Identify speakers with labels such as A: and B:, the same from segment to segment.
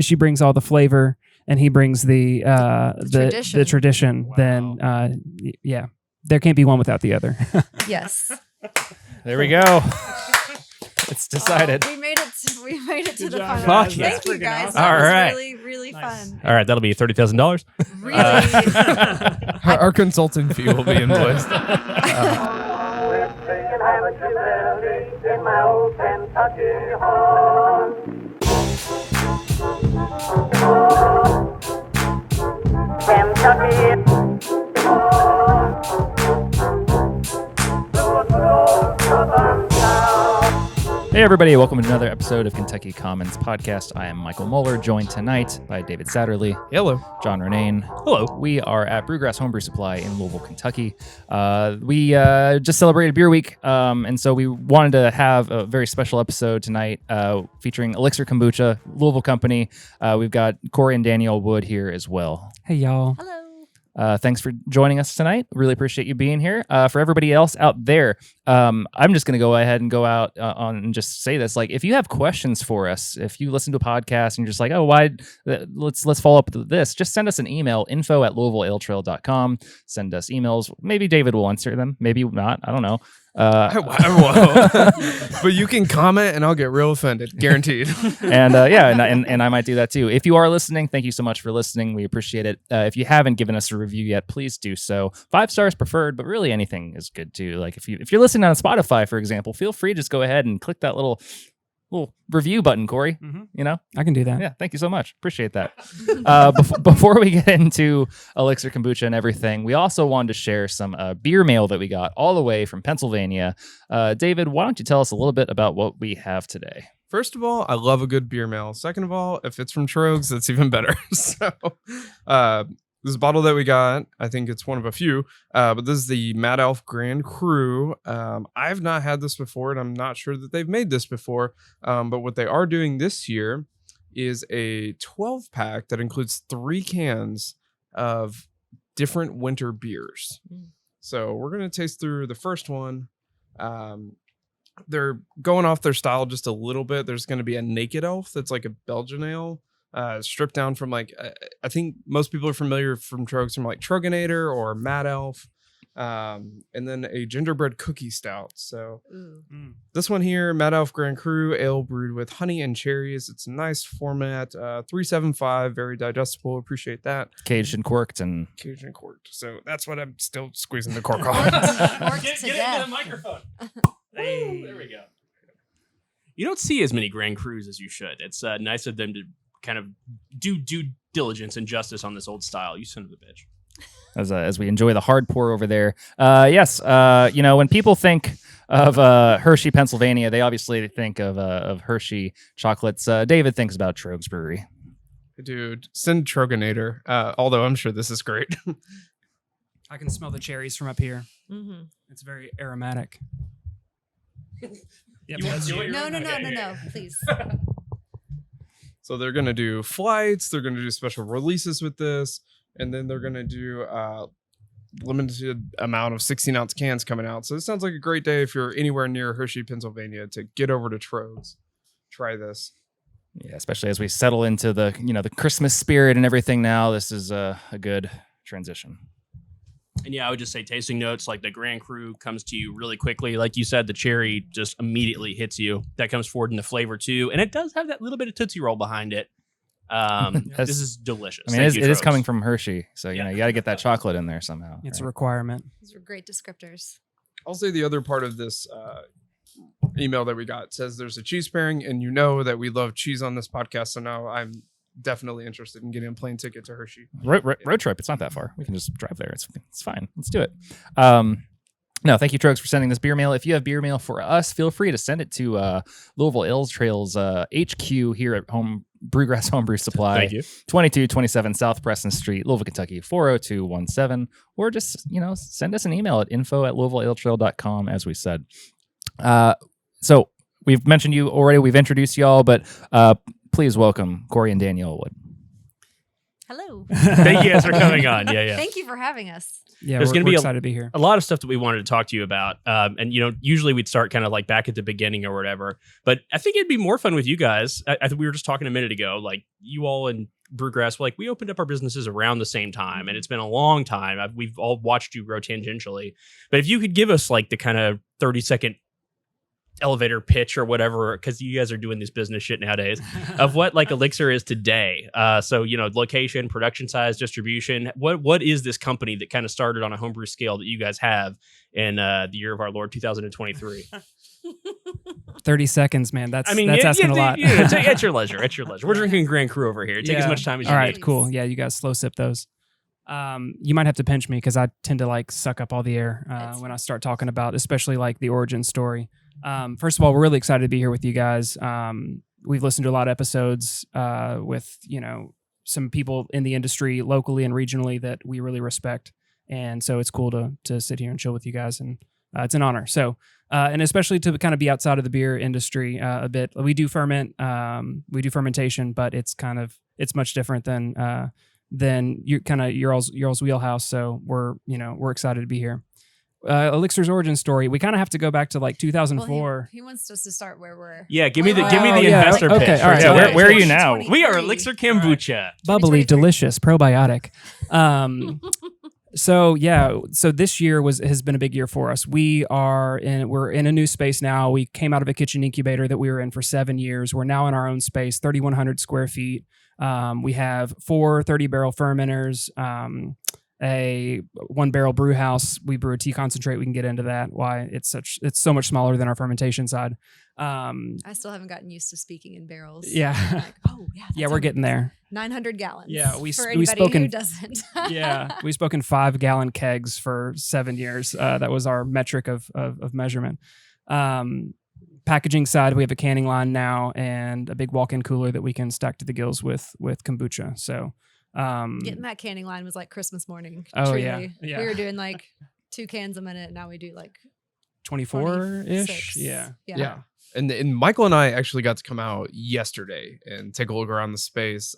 A: she brings all the flavor and he brings the tradition,
B: wow.
A: then yeah, there can't be one without the other.
C: Yes.
D: There we go. It's decided.
C: We made it to the final.
B: Fuck yeah.
C: Thank you guys.
D: All
C: That was
D: right.
C: really, really fun.
B: All right, that'll be $30,000.
C: Really.
E: Our consulting fee will be invoiced.
F: In my old Kentucky home. Kentucky.
D: Hey everybody, welcome to another episode of Kentucky Commons Podcast. I am Michael Moeller, joined tonight by David Satterley,
E: Hello.
D: John Renane.
B: Hello.
D: We are at Brewgrass Homebrew Supply in Louisville, Kentucky. We just celebrated Beer Week, and so we wanted to have a very special episode tonight featuring Elixir Kombucha, Louisville company. We've got Corey and Danielle Wood here as well.
A: Hey, y'all.
C: Hello.
D: Thanks for joining us tonight. Really appreciate you being here. For everybody else out there, I'm just going to go ahead and go out on and just say this. Like, if you have questions for us, if you listen to a podcast and you're just like, oh, why? Let's follow up with this. Just send us an email, info@louisvillealetrail.com. Send us emails. Maybe David will answer them. Maybe not. I don't know.
E: But you can comment and I'll get real offended, guaranteed.
D: And and I might do that too. If you are listening, thank you so much for listening. We appreciate it. If you haven't given us a review yet, please do so. 5 stars preferred, but really anything is good too. Like if you're listening on Spotify, for example, feel free to just go ahead and click that little review button, Corey.
A: Mm-hmm.
D: You know,
A: I can do that.
D: yeah. Thank you so much. Appreciate that. Before we get into Elixir Kombucha and everything, we also wanted to share some beer mail that we got all the way from Pennsylvania. David, why don't you tell us a little bit about what we have today?
E: First of all, I love a good beer mail. Second of all, if it's from Trogs, that's even better. So, this bottle that we got, I think it's one of a few, but this is the Mad Elf Grand Cru. I've not had this before, and I'm not sure that they've made this before, but what they are doing this year is a 12-pack that includes 3 cans of different winter beers. So we're going to taste through the first one. They're going off their style just a little bit. There's going to be a Naked Elf that's like a Belgian ale. Stripped down from like I think most people are familiar from Trogs from like Troganator or Mad Elf, and then a gingerbread cookie stout. So this one here, Mad Elf Grand Cru ale brewed with honey and cherries. It's a nice format, 375, very digestible. Appreciate that.
D: Caged and corked and
E: corked. So that's what I'm still squeezing the cork on.
B: Get into the microphone. Hey, there we go. You don't see as many Grand Crus as you should. It's nice of them to kind of do due diligence and justice on this old style. You son of a bitch.
D: as we enjoy the hard pour over there. Yes, when people think of Hershey, Pennsylvania, they obviously think of Hershey chocolates. David thinks about Trogs Brewery.
E: Dude, send Troganator. Although I'm sure this is great.
A: I can smell the cherries from up here.
C: Mm-hmm.
A: It's very aromatic. Yep,
C: No, please.
E: So they're going to do flights, they're going to do special releases with this, and then they're going to do limited amount of 16-ounce cans coming out. So it sounds like a great day if you're anywhere near Hershey, Pennsylvania, to get over to Trogs. Try this.
D: Yeah, especially as we settle into the Christmas spirit and everything now. This is a good transition.
B: And yeah, I would just say tasting notes, like the Grand Cru comes to you really quickly. Like you said, the cherry just immediately hits you. That comes forward in the flavor too. And it does have that little bit of Tootsie Roll behind it. This is delicious.
D: I mean, it is coming from Hershey. So, you got to get that chocolate in there somehow.
A: It's a requirement.
C: Those were great descriptors.
E: I'll say the other part of this email that we got says there's a cheese pairing, and you know that we love cheese on this podcast. So now I'm definitely interested in getting a plane ticket to Hershey.
D: Road trip. It's not that far. We can just drive there. It's fine. Let's do it. No, thank you, Trogs, for sending this beer mail. If you have beer mail for us, feel free to send it to Louisville Trail's HQ here at Brewgrass Homebrew Supply.
B: Thank you.
D: 2227 South Preston Street, Louisville, Kentucky, 40217. Or just, send us an email at info@louisvillealetrail.com, as we said. So we've mentioned you already. We've introduced y'all, but please welcome Corey and Danielle Wood.
C: Hello.
B: Thank you guys for coming on. Yeah.
C: Thank you for having us.
A: Yeah,
B: There's
A: we're,
B: gonna
A: we're
B: be
A: excited to be here.
B: a lot of stuff that we wanted to talk to you about. And, usually we'd start kind of like back at the beginning or whatever. But I think it'd be more fun with you guys. I think we were just talking a minute ago, like you all and Brewgrass, like we opened up our businesses around the same time. And it's been a long time. We've all watched you grow tangentially. But if you could give us like the kind of 30-second elevator pitch or whatever, because you guys are doing this business shit nowadays, of what like Elixir is today. So location, production size, distribution. What is this company that kind of started on a homebrew scale that you guys have in the year of our Lord 2023?
A: 30 seconds, man. That's asking a lot.
B: At your leisure. We're drinking Grand Cru over here. Take as much time as you
A: All
B: need.
A: right, cool. Yeah, you guys slow sip those. You might have to pinch me because I tend to like suck up all the air when I start talking about, especially like the origin story. First of all, we're really excited to be here with you guys. We've listened to a lot of episodes with some people in the industry locally and regionally that we really respect, and so it's cool to sit here and chill with you guys, and it's an honor. So and especially to kind of be outside of the beer industry a bit. We do ferment, we do fermentation, but it's much different than your all's wheelhouse. So we're excited to be here. Elixir's origin story. We kind of have to go back to like 2004.
C: Well, he wants us to start where we're.
B: Yeah, give me the
A: yeah.
B: investor
A: Okay,
B: pitch.
A: all right.
D: Yeah, where are you now?
B: We are Elixir Kombucha.
A: Bubbly,
C: 2023.
A: delicious, probiotic. So this year has been a big year for us. We're in a new space now. We came out of a kitchen incubator that we were in for 7 years. We're now in our own space, 3,100 square feet. We have 4 30-barrel fermenters, a 1-barrel brew house. We brew a tea concentrate. We can get into that. Why it's so much smaller than our fermentation side.
C: I still haven't gotten used to speaking in barrels.
A: Yeah.
C: I'm like, oh yeah.
A: Yeah, we're getting there.
C: 900 gallons.
A: Yeah,
C: for
A: we
C: anybody
A: spoke in-
C: who doesn't.
A: Yeah, we spoke in 5-gallon kegs for 7 years. That was our metric of measurement. Packaging side, we have a canning line now and a big walk-in cooler that we can stack to the gills with kombucha. So
C: Getting that canning line was like Christmas morning.
A: Oh,
C: truly.
A: yeah.
C: We were doing like 2 cans a minute. Now we do like
A: 24-ish.
C: 26.
A: Yeah.
E: And Michael and I actually got to come out yesterday and take a look around the space.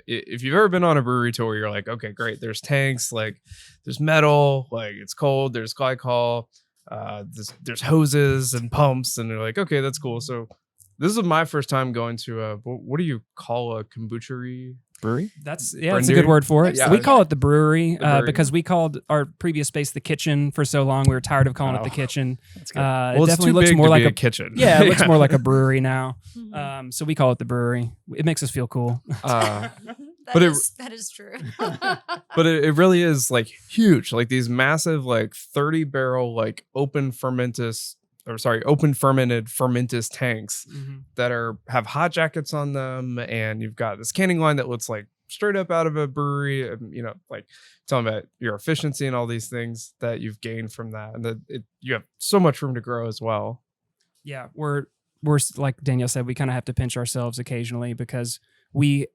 E: If you've ever been on a brewery tour, you're like, okay, great. There's tanks, like there's metal, like it's cold. There's glycol, there's hoses and pumps, and you're like, okay, that's cool. So this is my first time going to what do you call a kombuchery? Brewery?
A: That's a good word for it.
E: Yeah.
A: We call it the brewery,
E: brewery.
A: because we called our previous space the kitchen for so long. We were tired of calling it the kitchen.
D: That's good.
E: Well,
A: It
E: it's
A: definitely
E: too
A: looks
E: big
A: more
E: to
A: like
E: be
A: a
E: a kitchen.
A: Yeah, it looks more like a brewery now.
C: Mhm.
A: So we call it the brewery. It makes us feel cool.
E: But
C: that is true.
E: But it really is like huge, like these massive like 30-barrel like open fermented fermentus tanks that have hot jackets on them, and you've got this canning line that looks like straight up out of a brewery, like telling about your efficiency and all these things that you've gained from that, and that you have so much room to grow as well.
A: Yeah, we're like Danielle said, we kind of have to pinch ourselves occasionally because we,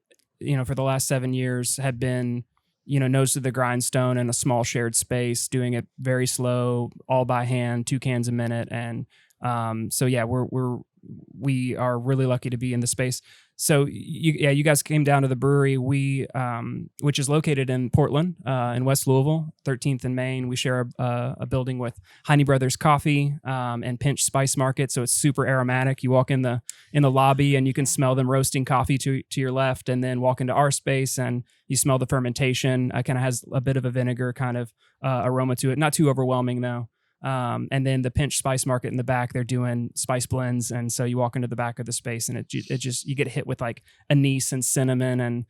A: for the last 7 years have been, nose to the grindstone in a small shared space, doing it very slow, all by hand, 2 cans a minute, and so yeah, we are really lucky to be in the space. So you guys came down to the brewery, which is located in Portland, in West Louisville, 13th and Main. We share a building with Heine Brothers Coffee and Pinch Spice Market, so it's super aromatic. You walk in the lobby and you can smell them roasting coffee to your left, and then walk into our space and you smell the fermentation. It kind of has a bit of a vinegar kind of aroma to it, not too overwhelming though. And then the Pinch Spice Market in the back, they're doing spice blends, and so you walk into the back of the space, and it just you get hit with like anise and cinnamon and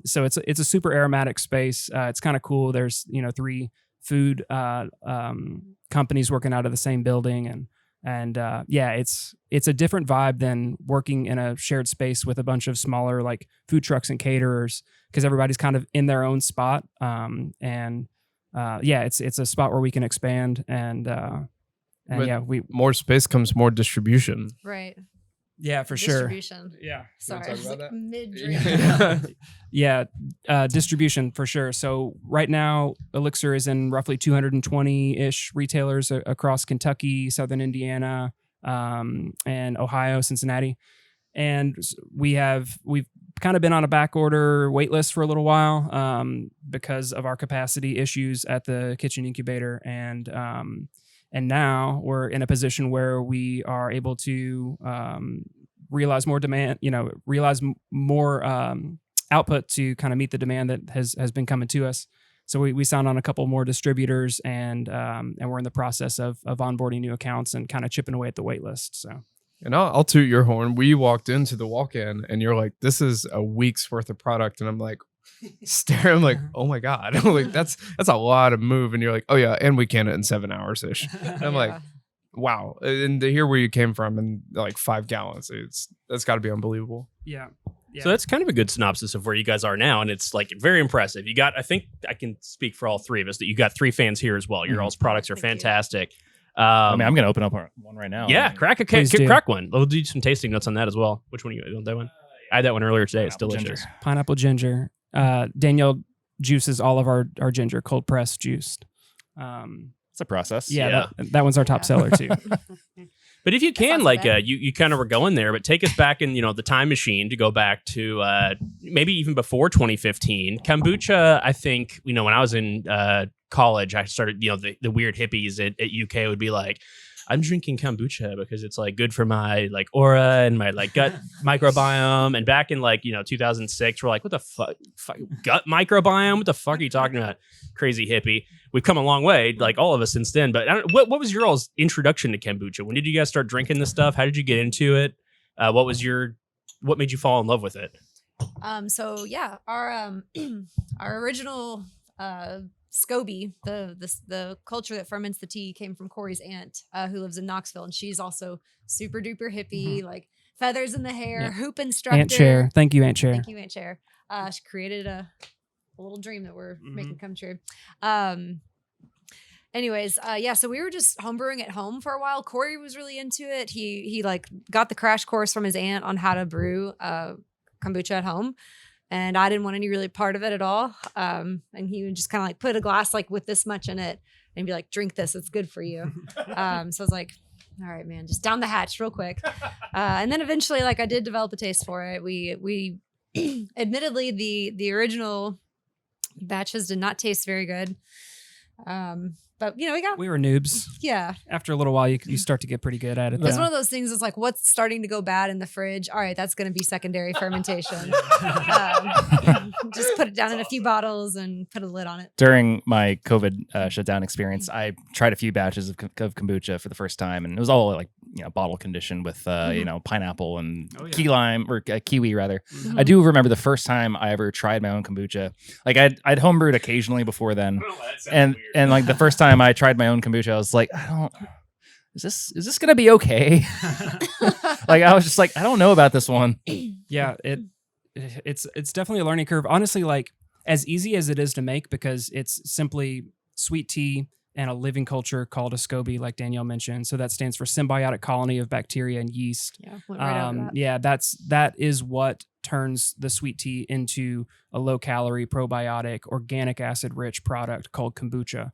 A: so it's a super aromatic space. It's kind of cool. There's 3 food companies working out of the same building, and it's a different vibe than working in a shared space with a bunch of smaller like food trucks and caterers, because everybody's kind of in their own spot, it's a spot where we can expand, and
E: more space comes more distribution.
C: Right.
A: Yeah, for sure.
C: Distribution.
A: Yeah.
C: Sorry, I
E: talk
C: was
E: about
C: like
E: that?
C: mid-drink.
A: Yeah, distribution for sure. So right now, Elixir is in roughly 220-ish retailers across Kentucky, Southern Indiana, and Ohio, Cincinnati. And we've kind of been on a back order wait list for a little while because of our capacity issues at the kitchen incubator, and now we're in a position where we are able to realize more demand, realize more output to kind of meet the demand that has been coming to us. So we signed on a couple more distributors, and we're in the process of onboarding new accounts and kind of chipping away at the wait list. So.
E: And I'll toot your horn. We walked into the walk-in and you're like, this is a week's worth of product. And I'm like, staring, like, oh my God. I'm like, that's a lot of move. And you're like, oh yeah. And we can it in 7 hours ish. I'm like, wow. And to hear where you came from in like 5 gallons, that's gotta be unbelievable.
A: Yeah.
B: So that's kind of a good synopsis of where you guys are now, and it's like very impressive. You got, I think I can speak for all 3 of us that you got 3 fans here as well. Your all's products are fantastic.
D: I mean, I'm going to open up one right now.
B: Yeah, crack one. We'll do some tasting notes on that as well. Which one you want? That one? I had that one earlier today. It's delicious.
A: Pineapple ginger. Danielle juices all of our ginger, cold pressed juiced.
D: It's a process.
A: Yeah. That one's our top seller too.
B: But if you can, like, you kind of were going there, but take us back in, the time machine to go back to maybe even before 2015. Kombucha, I think, when I was in college, I started, the weird hippies at UK would be like, I'm drinking kombucha because it's like good for my like aura and my like gut microbiome. And back in like, 2006, we're like, what the fuck, gut microbiome? What the fuck are you talking about? Crazy hippie. We've come a long way, like all of us since then. But what was your all's introduction to kombucha? When did you guys start drinking this stuff? How did you get into it? What made you fall in love with it?
C: So yeah, our original SCOBY, the culture that ferments the tea, came from Corey's aunt, who lives in Knoxville, and she's also super duper hippie, like feathers in the hair, hoop instructor.
A: Aunt Cher, thank you, Aunt Cher.
C: Thank you, Aunt Cher. She created a little dream that we're making come true. Anyways, so we were just homebrewing at home for a while. Corey was really into it. He like got the crash course from his aunt on how to brew kombucha at home. And I didn't want any really part of it at all. And he would just kind of like put a glass like with this much in it and be like, drink this, it's good for you. So I was like, all right, man, just down the hatch real quick. And then eventually, like I did develop a taste for it. We admittedly, the original batches did not taste very good. But we
A: were noobs.
C: Yeah.
A: After a little while, you start to get pretty good at it.
C: It's one of those things. It's like, what's starting to go bad in the fridge? All right, that's going to be secondary fermentation. Just put it down in a few bottles and put a lid on it.
D: During my COVID shutdown experience, I tried a few batches of kombucha for the first time, and it was all like bottle conditioned with pineapple and key lime or kiwi rather. I do remember the first time I ever tried my own kombucha. Like I'd homebrewed occasionally before then, and like the first time I tried my own kombucha, I was like, is this gonna be okay? Like I was just like, I don't know about this one.
A: Yeah, it's definitely a learning curve. Honestly, like as easy as it is to make, because it's simply sweet tea and a living culture called a SCOBY, like Danielle mentioned. So that stands for symbiotic colony of bacteria and yeast.
C: Yeah, went right over that.
A: That is what turns the sweet tea into a low calorie, probiotic, organic acid rich product called kombucha.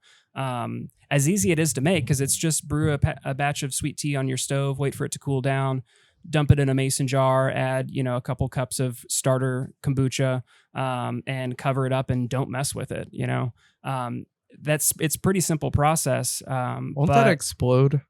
A: As easy it is to make, because it's just brew a batch of sweet tea on your stove, wait for it to cool down, dump it in a mason jar, add a couple cups of starter kombucha, and cover it up and don't mess with it. It's pretty simple process.
E: Won't that explode?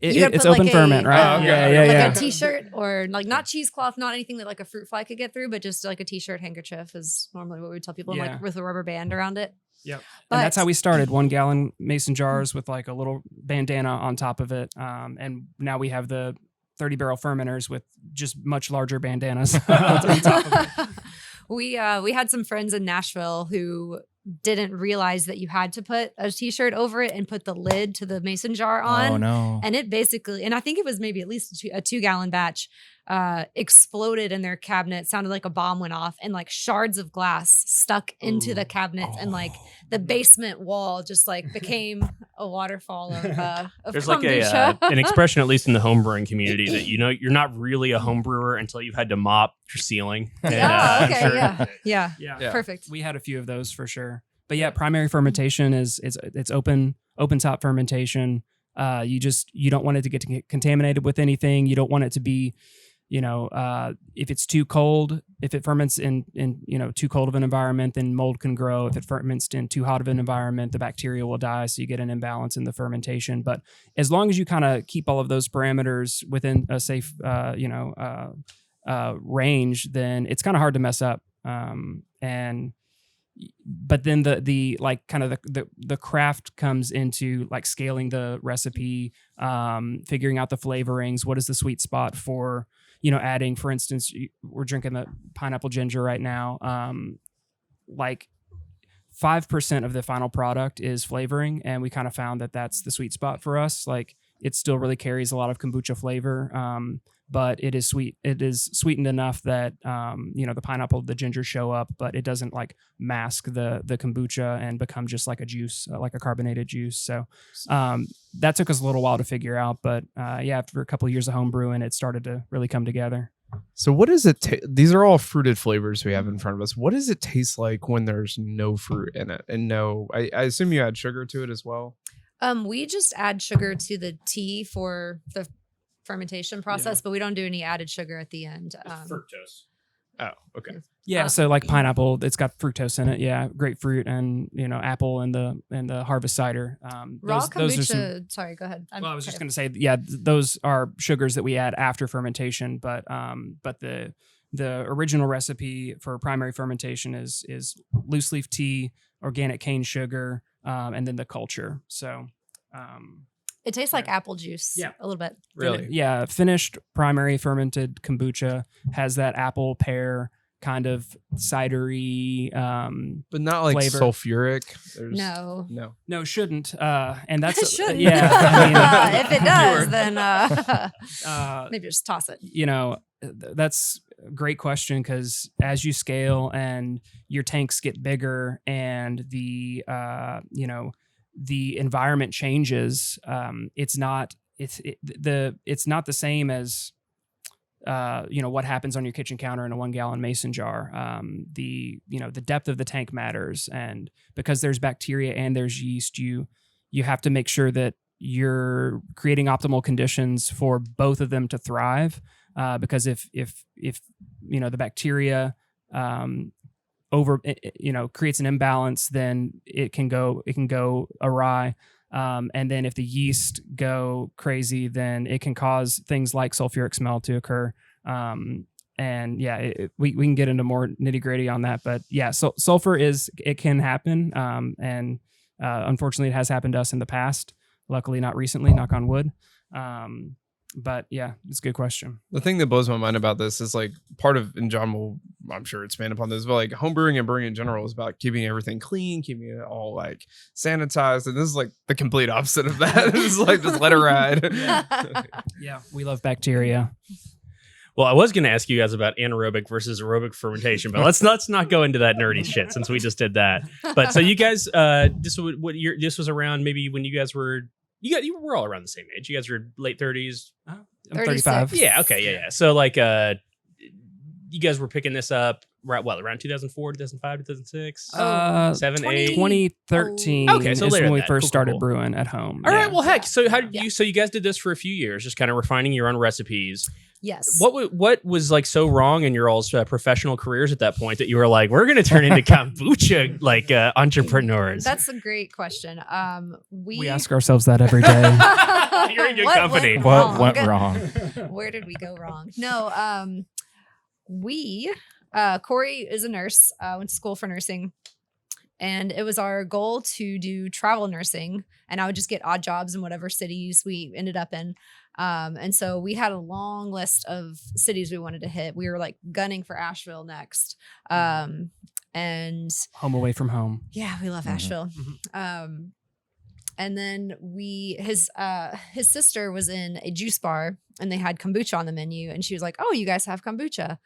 A: It's open ferment, right?
C: Yeah. A t-shirt or like not cheesecloth, not anything that like a fruit fly could get through, but just like a t-shirt handkerchief is normally what we tell people, and like with a rubber band around it.
A: Yep. And that's how we started, 1 gallon mason jars with like a little bandana on top of it. And now we have the 30 barrel fermenters with just much larger bandanas on top of it.
C: We had some friends in Nashville who didn't realize that you had to put a t-shirt over it and put the lid to the mason jar on.
D: Oh no.
C: And it basically, and I think it was maybe at least a 2 gallon batch, exploded in their cabinet. It sounded like a bomb went off, and like shards of glass stuck into the cabinets, and like the basement wall just like became a waterfall of
B: There's
C: kombucha.
B: like an expression, at least in the homebrewing community, that you're not really a homebrewer until you've had to mop your ceiling. And,
C: okay, yeah, perfect.
A: We had a few of those for sure. But yeah, primary fermentation it's open top fermentation. You don't want it to get contaminated with anything. You don't want it to be if it's too cold, if it ferments in too cold of an environment, then mold can grow. If it ferments in too hot of an environment, the bacteria will die. So you get an imbalance in the fermentation. But as long as you kind of keep all of those parameters within a safe, range, then it's kind of hard to mess up. But then the craft comes into like scaling the recipe, figuring out the flavorings. What is the sweet spot for, adding, for instance, we're drinking the pineapple ginger right now. Like 5% of the final product is flavoring. And we kind of found that that's the sweet spot for us. Like it still really carries a lot of kombucha flavor. But it is sweet. It is sweetened enough that the pineapple, the ginger show up, but it doesn't like mask the kombucha and become just like a juice, like a carbonated juice. So that took us a little while to figure out, but after a couple of years of home brewing, it started to really come together.
E: So what does it these are all fruited flavors we have in front of us. What does it taste like when there's no fruit in it? And I assume you add sugar to it as well.
C: We just add sugar to the tea for the fermentation process, but we don't do any added sugar at the end.
B: Fructose.
E: Oh, okay.
A: Yeah, so like pineapple, it's got fructose in it. Yeah, grapefruit and apple and the harvest cider.
C: Raw
A: those are
C: kombucha. Sorry, go ahead.
A: I was just going to say, those are sugars that we add after fermentation, but the original recipe for primary fermentation is loose leaf tea, organic cane sugar, and then the culture. So.
C: It tastes like apple juice.
A: Yeah.
C: A little bit.
E: Really?
A: Yeah. Finished primary fermented kombucha has that apple pear kind of cidery,
E: but not like
A: flavor.
E: Sulfuric.
C: No,
A: shouldn't. And that's
C: it shouldn't.
A: yeah.
C: If it does, then maybe just toss it.
A: That's a great question, because as you scale and your tanks get bigger and the environment changes, it's not the same as what happens on your kitchen counter in a 1 gallon mason jar. The depth of the tank matters, and because there's bacteria and there's yeast, you have to make sure that you're creating optimal conditions for both of them to thrive. Because if the bacteria creates an imbalance, then it can go awry. And then if the yeast go crazy, then it can cause things like sulfuric smell to occur. We can get into more nitty gritty on that, but yeah, so sulfur it can happen. And unfortunately it has happened to us in the past, luckily not recently, knock on wood. But yeah, it's a good question.
E: The thing that blows my mind about this is like and John will, I'm sure, expand upon this, but like homebrewing and brewing in general is about keeping everything clean, keeping it all like sanitized. And this is like the complete opposite of that. It's like, just let it ride.
A: Yeah, we love bacteria.
B: Well, I was going to ask you guys about anaerobic versus aerobic fermentation, but let's not go into that nerdy shit since we just did that. But so you guys, this was around maybe when you guys were. You were all around the same age. You guys were late 30s.
A: I'm 35.
B: Yeah. Okay. Yeah. So like, you guys were picking this up around 2004, 2005, 2006, 7, 8,
A: 2013.
B: Okay, so
A: is
B: later
A: when we
B: that.
A: first
B: Cool,
A: started
B: cool.
A: brewing at home.
B: All
A: Yeah.
B: right. Well, heck. So how did you? So you guys did this for a few years, just kind of refining your own recipes.
C: Yes.
B: What was like so wrong in your all's professional careers at that point that you were like, we're going to turn into kombucha like entrepreneurs?
C: That's a great question.
A: We ask ourselves that every day.
B: You're in good company.
D: What went wrong?
C: Where did we go wrong? No, Corey is a nurse, went to school for nursing, and it was our goal to do travel nursing, and I would just get odd jobs in whatever cities we ended up in. And so we had a long list of cities we wanted to hit. We were like gunning for Asheville next. And
A: Home away from home.
C: yeah, we love Asheville. And then his sister was in a juice bar and they had kombucha on the menu, and she was like, "Oh, you guys have kombucha?"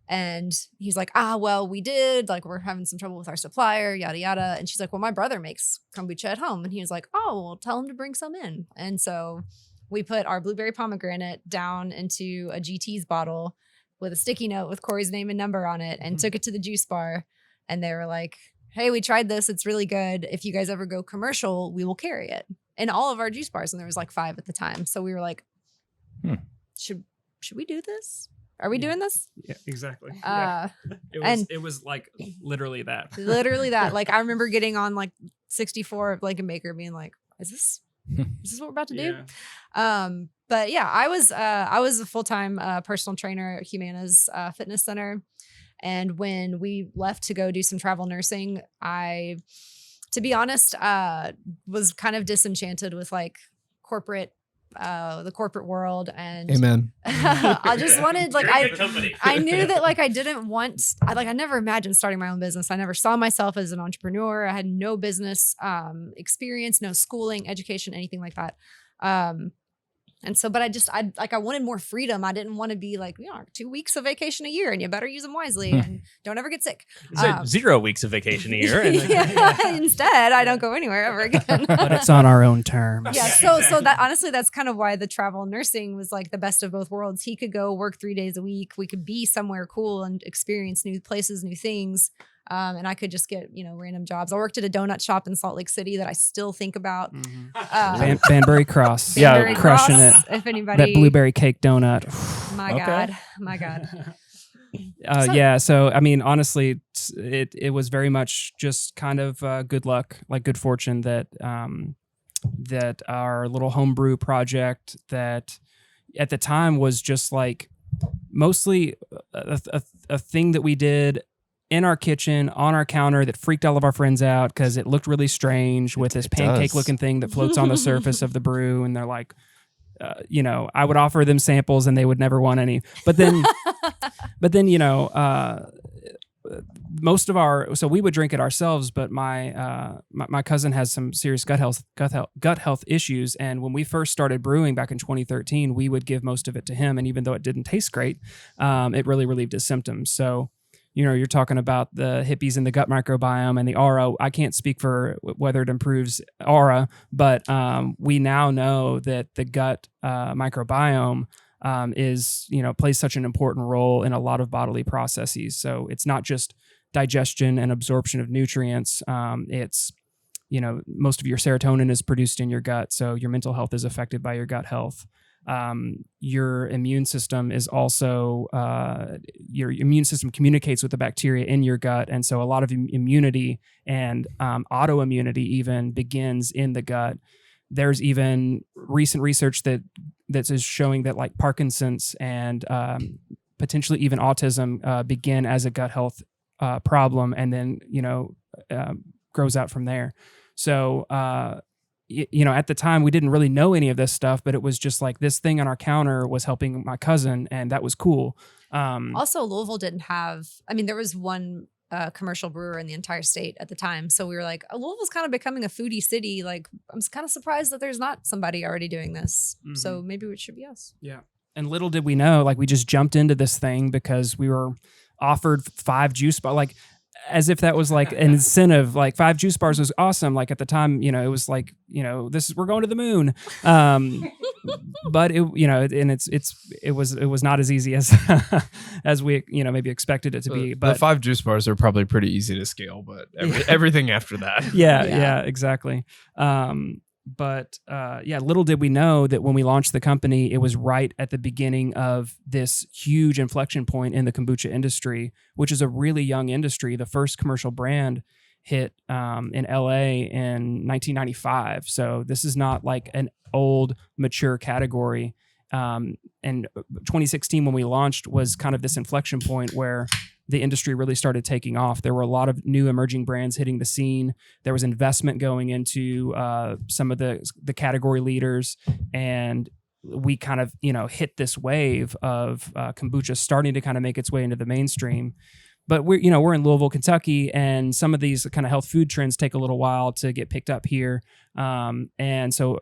C: And he's like, well, we did, like, we're having some trouble with our supplier, yada, yada. And she's like, well, my brother makes kombucha at home. And he was like, oh, well, tell him to bring some in. And so we put our blueberry pomegranate down into a GT's bottle with a sticky note with Corey's name and number on it, and took it to the juice bar. And they were like, hey, we tried this. It's really good. If you guys ever go commercial, we will carry it in all of our juice bars. And there was like 5 at the time. So we were like, should we do this? Are we doing this?
A: Yeah, exactly. It was like literally that.
C: Literally that. Like I remember getting on like 64 of Blank and Baker being like, is this what we're about to do?
A: Yeah.
C: But yeah, I was a full-time personal trainer at Humana's Fitness Center. And when we left to go do some travel nursing, I, to be honest, was kind of disenchanted with like the corporate world. And
E: Amen.
C: I just wanted like,
B: Very good company.
C: I knew that like I didn't want, I never imagined starting my own business. I never saw myself as an entrepreneur. I had no business experience, no schooling, education, anything like that. And so, but I wanted more freedom. I didn't want to be like, 2 weeks of vacation a year and you better use them wisely and don't ever get sick.
B: So 0 weeks of vacation a year. And
C: Instead, I don't go anywhere ever again.
A: But it's on our own terms.
C: Yeah. So that honestly, that's kind of why the travel nursing was like the best of both worlds. He could go work 3 days a week. We could be somewhere cool and experience new places, new things. And I could just get, random jobs. I worked at a donut shop in Salt Lake City that I still think about.
A: Banbury Cross.
C: Banbury
A: crushing
C: Cross,
A: it.
C: If anybody.
A: That blueberry cake donut.
C: My
D: Okay.
C: God.
A: Yeah. So, I mean, honestly, it was very much just kind of good luck, like good fortune that that our little homebrew project that at the time was just like mostly a thing that we did in our kitchen on our counter that freaked all of our friends out because it looked really strange with this pancake looking thing that floats on the surface of the brew. And they're like, I would offer them samples and they would never want any. But then, most of so we would drink it ourselves, but my cousin has some serious gut health issues. And when we first started brewing back in 2013, we would give most of it to him. And even though it didn't taste great, it really relieved his symptoms. So, you're talking about the hippies and the gut microbiome and the aura. I can't speak for whether it improves aura, but we now know that the gut microbiome is, plays such an important role in a lot of bodily processes. So it's not just digestion and absorption of nutrients. It's, most of your serotonin is produced in your gut. So your mental health is affected by your gut health. Your immune system is also your immune system communicates with the bacteria in your gut, and so a lot of immunity and autoimmunity even begins in the gut. There's even recent research that is showing that like Parkinson's and potentially even autism begin as a gut health problem, and then grows out from there. So at the time we didn't really know any of this stuff, but it was just like this thing on our counter was helping my cousin, and that was cool.
C: Also, Louisville didn't have, there was one commercial brewer in the entire state at the time. So we were like, Louisville's kind of becoming a foodie city. Like, I'm kind of surprised that there's not somebody already doing this.
A: Mm-hmm.
C: So maybe it should be us.
A: Yeah. And little did we know, like we just jumped into this thing because we were offered 5 juice bars, like as if that was like an incentive. Like 5 juice bars was awesome. Like at the time, it was like, we're going to the moon. But it was not as easy as as we maybe expected it to be. But
E: the 5 juice bars are probably pretty easy to scale, but everything after that.
A: Yeah, exactly. But little did we know that when we launched the company, it was right at the beginning of this huge inflection point in the kombucha industry, which is a really young industry. The first commercial brand hit in LA in 1995. So this is not like an old, mature category. And 2016, when we launched, was kind of this inflection point where the industry really started taking off. There were a lot of new emerging brands hitting the scene. There was investment going into some of the category leaders, and we kind of hit this wave of kombucha starting to kind of make its way into the mainstream. But we're in Louisville, Kentucky, and some of these kind of health food trends take a little while to get picked up here. And so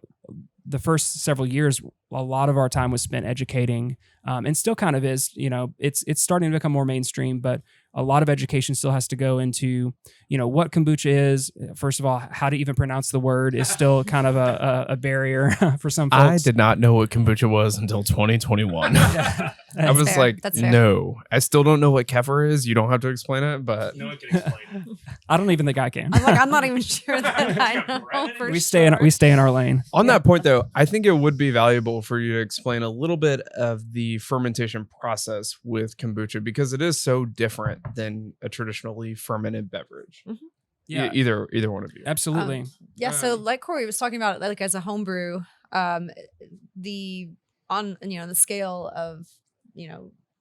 A: the first several years, a lot of our time was spent educating, and still kind of is. It's starting to become more mainstream, but a lot of education still has to go into, what kombucha is. First of all, how to even pronounce the word is still kind of a barrier for some folks.
E: I did not know what kombucha was until 2021. I was
C: fair.
E: like,
C: That's fair.
E: no, I still don't know what kefir is. You don't have to explain it, but
B: no one can explain it.
A: I don't even think I can.
C: I'm like, I'm not even sure that I know. For
A: We stay in our lane.
E: on that point though, I think it would be valuable possible for you to explain a little bit of the fermentation process with kombucha, because it is so different than a traditionally fermented beverage.
A: Yeah,
E: Either one of you.
A: absolutely.
C: So like Corey was talking about, like as a homebrew, the scale of,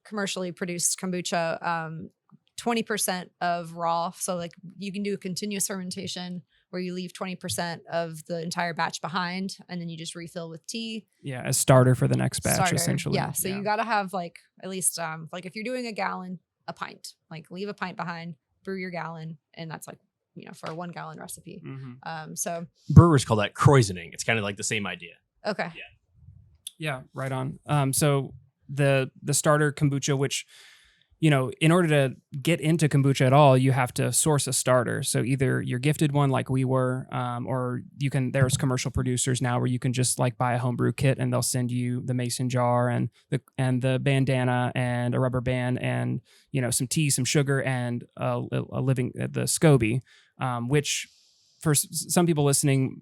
C: commercially produced kombucha, 20% of raw. So like you can do a continuous fermentation where you leave 20% of the entire batch behind, and then you just refill with tea.
A: Yeah, a starter for the next batch, essentially.
C: Yeah. So you got to have like at least like if you're doing a gallon, a pint, like leave a pint behind, brew your gallon, and that's like, for a 1 gallon recipe. So
B: Brewers call that krausening. It's kind of like the same idea.
C: okay.
A: Yeah, right on. So the starter kombucha, which, in order to get into kombucha at all, you have to source a starter. So either you're gifted one like we were, or there's commercial producers now where you can just like buy a homebrew kit and they'll send you the mason jar and the bandana and a rubber band and, some tea, some sugar, and the SCOBY, which for some people listening,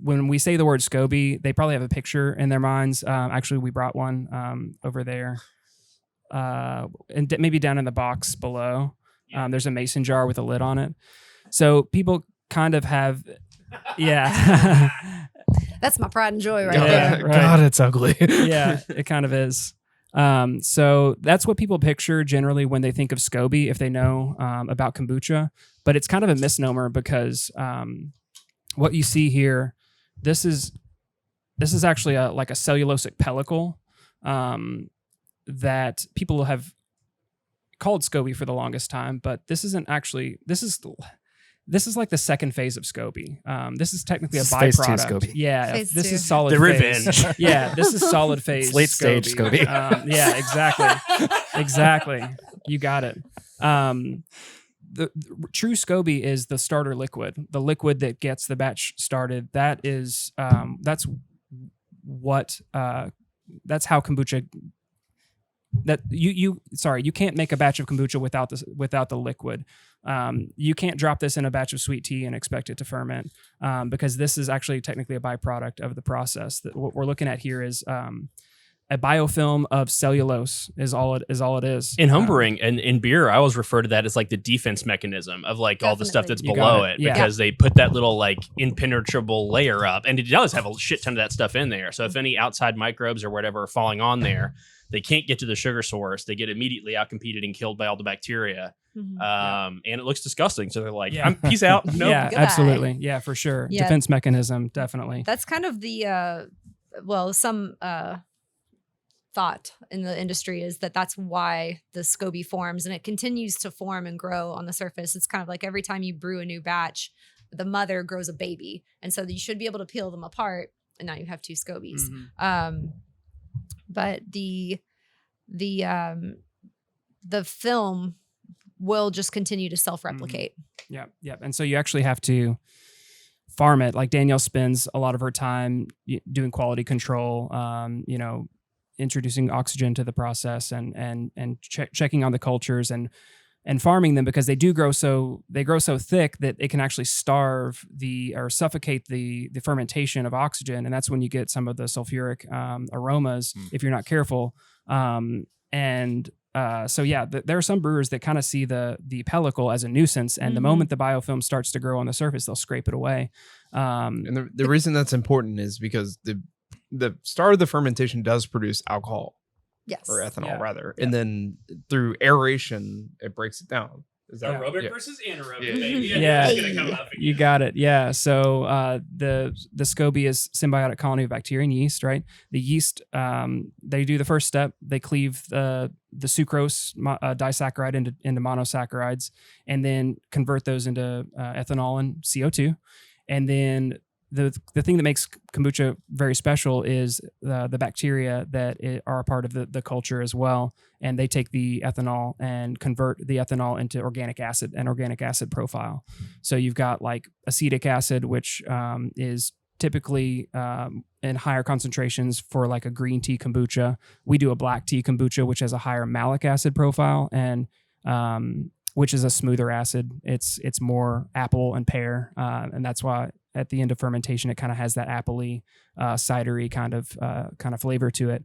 A: when we say the word SCOBY, they probably have a picture in their minds. Actually, we brought one over there. And maybe down in the box below, there's a mason jar with a lid on it. So people kind of have,
C: That's my pride and joy right
E: God,
C: there.
E: God, it's ugly.
A: Yeah, it kind of is. So that's what people picture generally when they think of SCOBY, if they know about kombucha. But it's kind of a misnomer because what you see here, this is actually like a cellulosic pellicle that people have called SCOBY for the longest time, but this isn't actually. This is like the second phase of SCOBY. This is technically a
D: Phase 2
A: byproduct.
D: SCOBY.
A: Yeah,
C: Phase
A: this
C: 2.
A: is solid
B: The
A: phase.
B: revenge.
A: Yeah, this is solid phase.
D: It's late stage SCOBY.
A: Yeah, exactly. You got it. The true SCOBY is the starter liquid, the liquid that gets the batch started. That is that's how kombucha. That you can't make a batch of kombucha without the liquid. You can't drop this in a batch of sweet tea and expect it to ferment because this is actually technically a byproduct of the process. That what we're looking at here is a biofilm of cellulose is all it is.
B: In homebrewing and in beer, I always refer to that as like the defense mechanism of like all the stuff that's
A: You
B: below
A: got
B: it,
A: it. Yeah.
B: because they put that little like impenetrable layer up, and it does have a shit ton of that stuff in there. So if any outside microbes or whatever are falling on there, they can't get to the sugar source. They get immediately outcompeted and killed by all the bacteria. And it looks disgusting. So they're like,
A: Yeah.
B: peace out. No.
A: Yeah,
C: Goodbye.
A: absolutely. Yeah, for sure.
C: Yeah.
A: Defense mechanism, definitely.
C: That's kind of the some thought in the industry is that's why the SCOBY forms, and it continues to form and grow on the surface. It's kind of like every time you brew a new batch, the mother grows a baby, and so you should be able to peel them apart, and now you have 2 SCOBYs. But the film will just continue to self-replicate.
A: Yeah. And so you actually have to farm it. Like Danielle spends a lot of her time doing quality control, introducing oxygen to the process and checking on the cultures and farming them, because they grow so thick that it can actually starve or suffocate the fermentation of oxygen, and that's when you get some of the sulfuric aromas if you're not careful. There are some brewers that kind of see the pellicle as a nuisance, and the moment the biofilm starts to grow on the surface, they'll scrape it away.
E: And the reason that's important is because the start of the fermentation does produce alcohol.
C: Yes.
E: Or ethanol, rather.
A: Yeah.
E: And then through aeration, it breaks it down. Is that
B: Aerobic
E: yeah.
B: versus anaerobic,
E: Yeah.
B: baby.
A: Yeah.
B: It's gonna come up again.
A: You got it. Yeah. So the SCOBY is symbiotic colony of bacteria and yeast, right? The yeast, they do the first step. They cleave the sucrose disaccharide into monosaccharides, and then convert those into ethanol and CO2. And then the thing that makes kombucha very special is the bacteria that are a part of the culture as well. And they take the ethanol and convert the ethanol into organic acid and organic acid profile. So you've got like acetic acid, which is typically in higher concentrations for like a green tea kombucha. We do a black tea kombucha, which has a higher malic acid profile. And which is a smoother acid. It's more apple and pear, and that's why at the end of fermentation it kind of has that appley, cidery kind of flavor to it.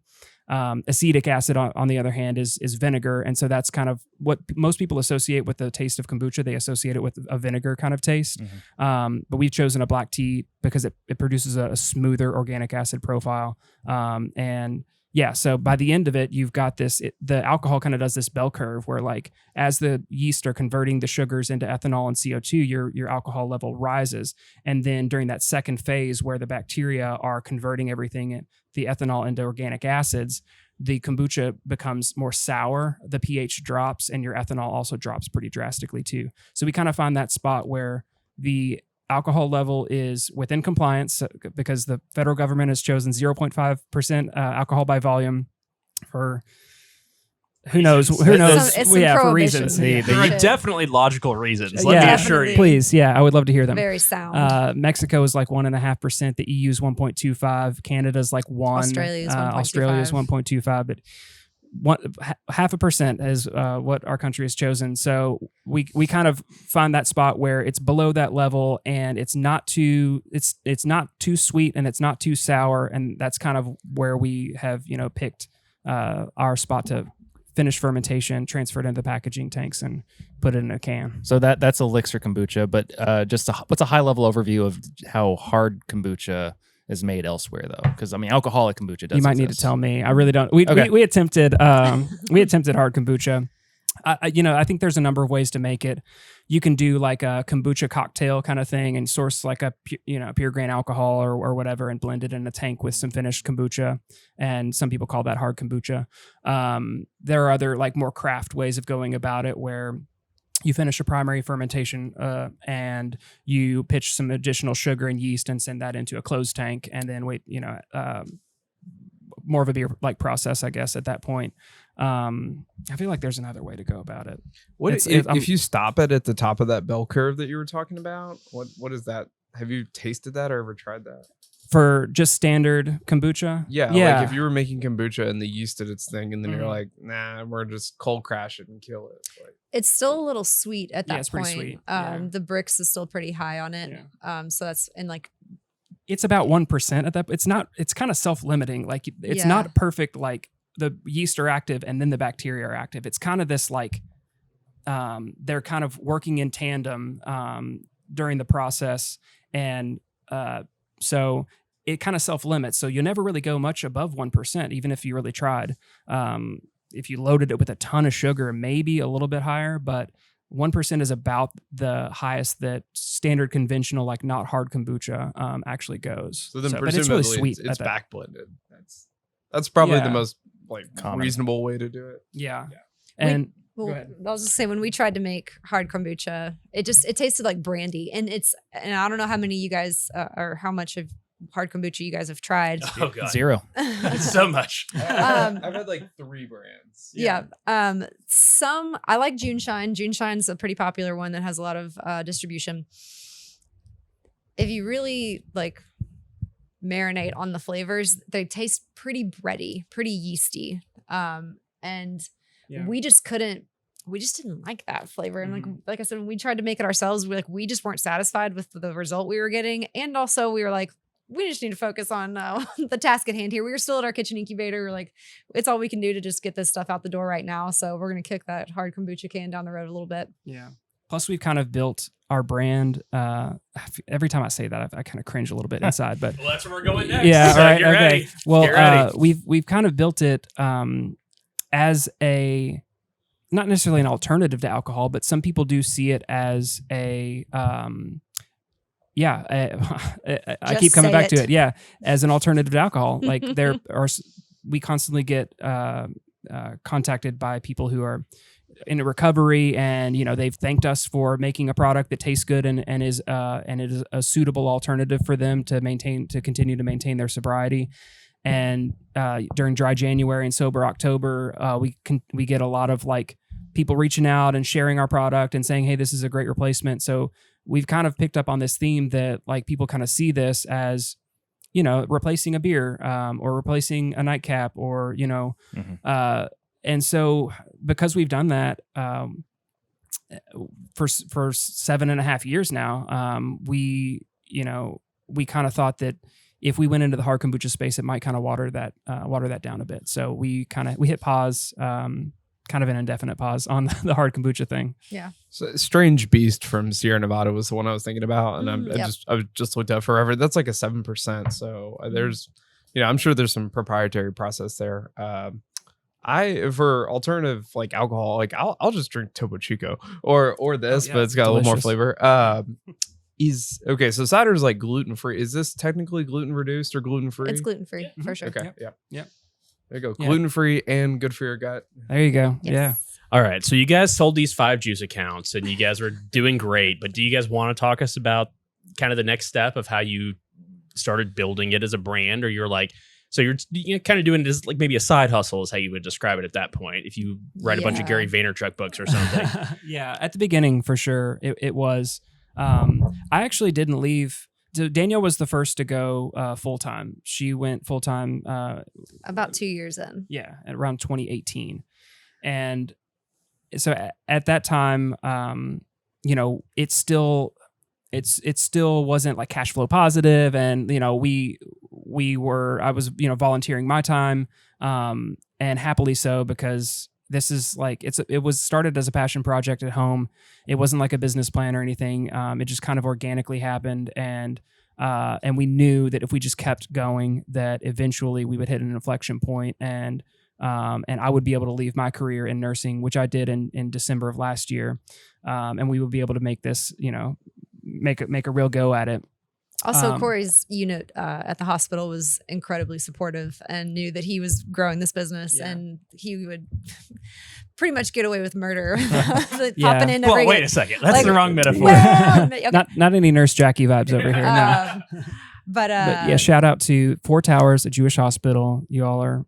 A: Acetic acid, on the other hand, is vinegar, and so that's kind of what most people associate with the taste of kombucha. They associate it with a vinegar kind of taste. But we've chosen a black tea because it produces a smoother organic acid profile. And yeah, so by the end of it, you've got this. The alcohol kind of does this bell curve where, like, as the yeast are converting the sugars into ethanol and CO2, your alcohol level rises, and then during that second phase where the bacteria are converting everything, the ethanol into organic acids, the kombucha becomes more sour, the pH drops, and your ethanol also drops pretty drastically too. So we kind of find that spot where the alcohol level is within compliance because the federal government has chosen 0.5% alcohol by volume for who knows
C: It's some
A: for reasons.
C: prohibition.
B: There are definitely logical reasons. Let me assure you.
A: Please, I would love to hear them.
C: Very sound.
A: Mexico is like 1.5%. The EU is 1.25. Canada's like 1.
C: Australia is 1.25.
A: Australia is 1.25. But 0.5% is what our country has chosen. So we kind of find that spot where it's below that level, and it's not too sweet and it's not too sour, and that's kind of where we have picked our spot to finish fermentation, transfer it into the packaging tanks, and put it in a can.
D: So that's Elixir Kombucha, but what's a high level overview of how hard kombucha is made elsewhere, though? Because alcoholic kombucha does.
A: You might need to tell me. I really don't. We attempted hard kombucha. I think there's a number of ways to make it. You can do like a kombucha cocktail kind of thing and source like a pure grain alcohol or whatever and blend it in a tank with some finished kombucha. And some people call that hard kombucha. There are other like more craft ways of going about it where you finish a primary fermentation and you pitch some additional sugar and yeast and send that into a closed tank and then wait, more of a beer like process, I guess, at that point. I feel like there's another way to go about it.
E: If you stop it at the top of that bell curve that you were talking about, what is that? Have you tasted that or ever tried that?
A: For just standard kombucha?
E: Yeah. Like if you were making kombucha and the yeast did its thing and then you're like, nah, we're just cold crash it and kill it. Like,
C: it's still a little sweet at that
A: it's
C: point.
A: pretty sweet.
C: The Brix is still pretty high on it. So that's
A: it's about 1% at that. It's kind of self-limiting. Like it's not perfect. Like the yeast are active and then the bacteria are active. It's kind of this like, they're kind of working in tandem during the process. And so it kind of self-limits. So you'll never really go much above 1%, even if you really tried. If you loaded it with a ton of sugar, maybe a little bit higher, but 1% is about the highest that standard conventional, like not hard kombucha, actually goes.
E: So then
A: but
E: presumably
A: it's really sweet.
E: It's back blended. That's probably the most
D: common,
E: reasonable way to do it.
A: Yeah. And
C: well, I was just saying when we tried to make hard kombucha, it tasted like brandy, and I don't know how many of you guys or how much of hard kombucha you guys have tried.
B: Oh god,
D: 0.
B: It's so much.
E: I've had like 3 brands.
C: Yeah. Some I like June Shine. June Shine's a pretty popular one that has a lot of distribution. If you really like marinate on the flavors, they taste pretty bready, pretty yeasty. And we just didn't like that flavor. And like I said, when we tried to make it ourselves, we just weren't satisfied with the result we were getting. And also we were like, we just need to focus on the task at hand here. We were still at our kitchen incubator. We're like, it's all we can do to just get this stuff out the door right now. So we're going to kick that hard kombucha can down the road a little bit.
A: Yeah. We've kind of built our brand. Every time I say that, I kind of cringe a little bit inside, but
B: well, that's where we're going next.
A: Yeah.
B: So
A: all right.
B: get
A: Okay.
B: ready.
A: Well, we've kind of built it, as not necessarily an alternative to alcohol, but some people do see it as I keep coming back to it. Yeah. As an alternative to alcohol. Like we constantly get contacted by people who are in a recovery and, they've thanked us for making a product that tastes good and it is a suitable alternative for them to continue to maintain their sobriety. And during dry January and sober October, we get a lot of like people reaching out and sharing our product and saying, hey, this is a great replacement. So we've kind of picked up on this theme that like people kind of see this as, replacing a beer or replacing a nightcap or, and so because we've done that, for 7.5 years now, we kind of thought that if we went into the hard kombucha space, it might kind of water that down a bit. So we hit pause, kind of an indefinite pause on the hard kombucha thing.
C: Yeah.
E: So Strange Beast from Sierra Nevada was the one I was thinking about, and I just looked up forever. That's like a 7%. So there's, I'm sure there's some proprietary process there. For alternative like alcohol, like I'll just drink Topo Chico or this, but it's got a little more flavor. So cider is like gluten free. Is this technically gluten reduced or gluten free?
C: It's gluten free for sure.
E: Okay.
A: Yeah.
E: There you go. Gluten free and good for your gut.
A: There you go.
C: Yes.
A: Yeah.
B: All right. So you guys sold these 5 juice accounts and you guys were doing great, but do you guys want to talk us about kind of the next step of how you started building it as a brand, or you're like, so you're kind of doing it as like maybe a side hustle is how you would describe it at that point. If you write a bunch of Gary Vaynerchuk books or something.
A: Yeah. At the beginning, for sure. It was, I actually didn't leave. Danielle was the first to go full-time. She went full-time.
C: About 2 years in.
A: Yeah. At around 2018. And so at that time, it still wasn't like cash flow positive. And, I was, volunteering my time, and happily so, because this is like, it was started as a passion project at home. It wasn't like a business plan or anything. It just kind of organically happened. And we knew that if we just kept going, that eventually we would hit an inflection point, and I would be able to leave my career in nursing, which I did in December of last year. And we would be able to make this, make a real go at it.
C: Also, Corey's unit at the hospital was incredibly supportive and knew that he was growing this business, and he would pretty much get away with murder. Popping in every,
B: wait a second. That's the wrong metaphor.
C: Well, okay.
A: Not any Nurse Jackie vibes over here. No.
C: But
A: yeah, shout out to Four Towers, a Jewish hospital. Y'all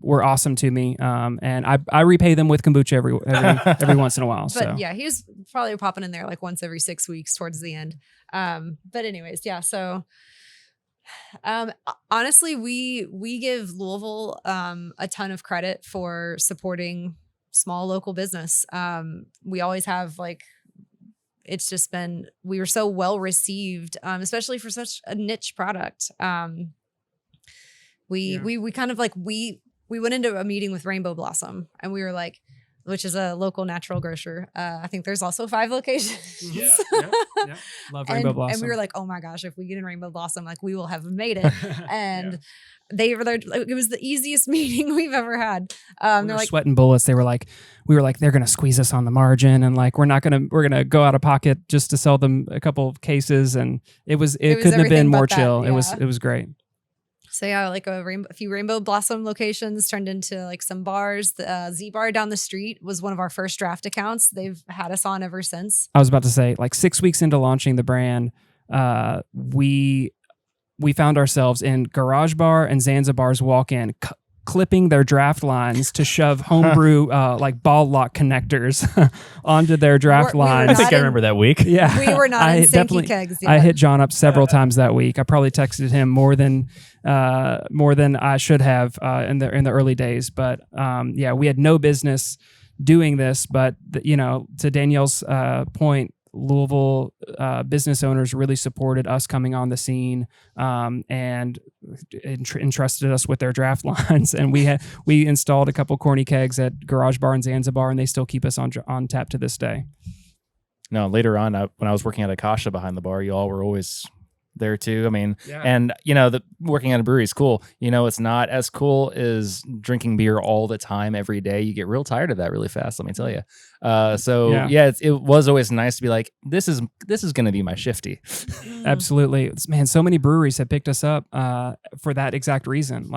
A: were awesome to me. And I repay them with kombucha every once in a while.
C: But yeah, he was probably popping in there like once every 6 weeks towards the end. But anyways, yeah. So, honestly, we give Louisville, a ton of credit for supporting small local business. We always have it's just been, we were so well received, especially for such a niche product. We kind of we went into a meeting with Rainbow Blossom, and we were like, which is a local natural grocer. I think there's also 5 locations.
A: Yeah. Love Rainbow Blossom.
C: And we were like, oh my gosh, if we get in Rainbow Blossom, we will have made it. And they were there. It was the easiest meeting we've ever had.
A: We were sweating bullets. We were like, they're going to squeeze us on the margin. And we're going to go out of pocket just to sell them a couple of cases. And it couldn't have been more chill.
C: Yeah.
A: It was great.
C: So yeah, a few Rainbow Blossom locations turned into some bars. The Z Bar down the street was one of our first draft accounts. They've had us on ever since.
A: I was about to say, 6 weeks into launching the brand, we found ourselves in Garage Bar and Zanzibar's walk-in, clipping their draft lines to shove homebrew ball lock connectors onto their draft lines.
B: I think I remember that week.
A: Yeah,
C: we were not in Sankey Kegs yet.
A: I hit John up several times that week. I probably texted him more than I should have in the early days. But we had no business doing this. But to Danielle's point, Louisville business owners really supported us coming on the scene, and entrusted us with their draft lines. And we installed a couple corny kegs at Garage Bar and Zanzibar, and they still keep us on tap to this day.
D: No, later on, when I was working at Akasha behind the bar, you all were always there too. I mean, and working at a brewery is cool. It's not as cool as drinking beer all the time every day. You get real tired of that really fast, let me tell you. It was always nice to be like, this is going to be my shifty.
A: Absolutely, man. So many breweries have picked us up for that exact reason.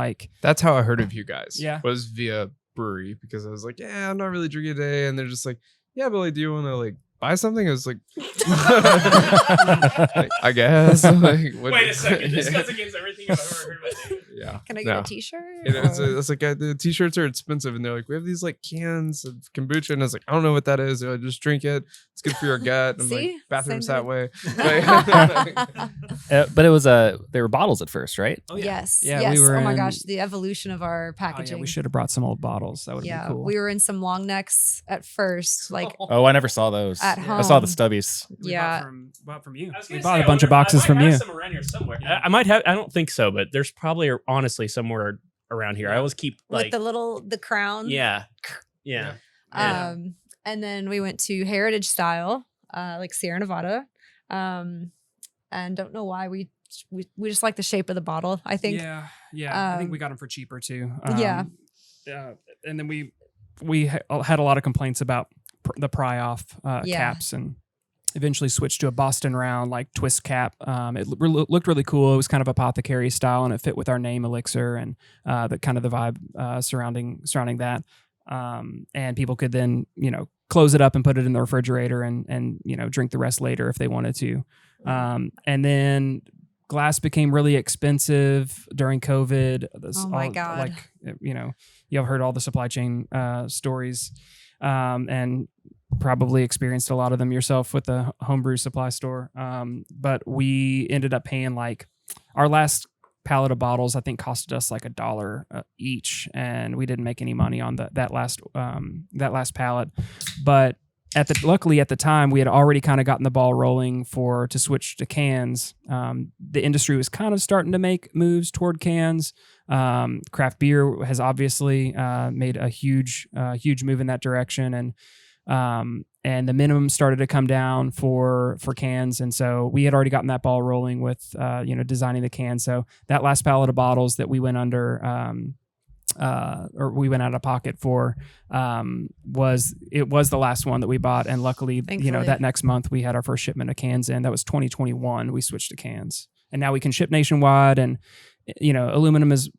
E: That's how I heard of you guys.
A: Yeah,
E: was via brewery, because I was like, I'm not really drinking today, and they're just like, but do you want to buy something? I was like, I guess.
B: Wait a second. This goes against everything I've ever heard about you.
E: Yeah.
C: Can I get
E: No.
C: a T-shirt?
E: It's like the T-shirts are expensive, and they're like, we have these like cans of kombucha, and I was like, I don't know what that is. Just drink it. It's good for your gut. And
C: See?
E: like bathrooms
C: Same
E: that way.
D: But it was they were bottles at first, right?
B: Oh,
C: Yes.
A: Yeah,
C: yes.
A: we were
C: oh my
A: in-
C: gosh, the evolution of our
A: Oh,
C: packaging.
A: yeah, we should have brought some old bottles. That would have
C: Yeah,
A: been cool.
C: we were in some long necks at first, like
D: Oh, I never saw those.
C: At
D: I saw the
C: home.
D: stubbies.
A: We
C: yeah.
A: bought from you.
B: I was
A: We
B: gonna
A: bought
B: say,
A: a bunch
B: I
A: of boxes
B: might
A: from
B: have
A: you.
B: some around here somewhere. I might have. I don't think so, but there's probably honestly somewhere around here. I always keep like
C: with the crown.
B: yeah. Yeah.
C: And then we went to Heritage Style, like Sierra Nevada. And don't know why we just like the shape of the bottle. I think.
A: Yeah. I think we got them for cheaper too.
C: Yeah.
A: And then we had a lot of complaints about the pry off
C: Yeah.
A: caps, and eventually switched to a Boston round like twist cap. It looked really cool. It was kind of apothecary style, and it fit with our name Elixir and the kind of the vibe surrounding that. And people could then close it up and put it in the refrigerator and drink the rest later if they wanted to. And then glass became really expensive during COVID.
C: Oh my God.
A: You've heard all the supply chain stories, and probably experienced a lot of them yourself with the homebrew supply store. But we ended up paying like our last pallet of bottles, I think, costed us like $1 each, and we didn't make any money on that last pallet. But luckily at the time, we had already kind of gotten the ball rolling to switch to cans. The industry was kind of starting to make moves toward cans. Craft beer has obviously made a huge move in that direction, and the minimum started to come down for cans, and so we had already gotten that ball rolling with designing the can. So that last pallet of bottles that we went under, or we went out of pocket for, was the last one that we bought, and luckily,
C: Thankfully.
A: that next month we had our first shipment of cans in. That was 2021. We switched to cans, and now we can ship nationwide. And aluminum is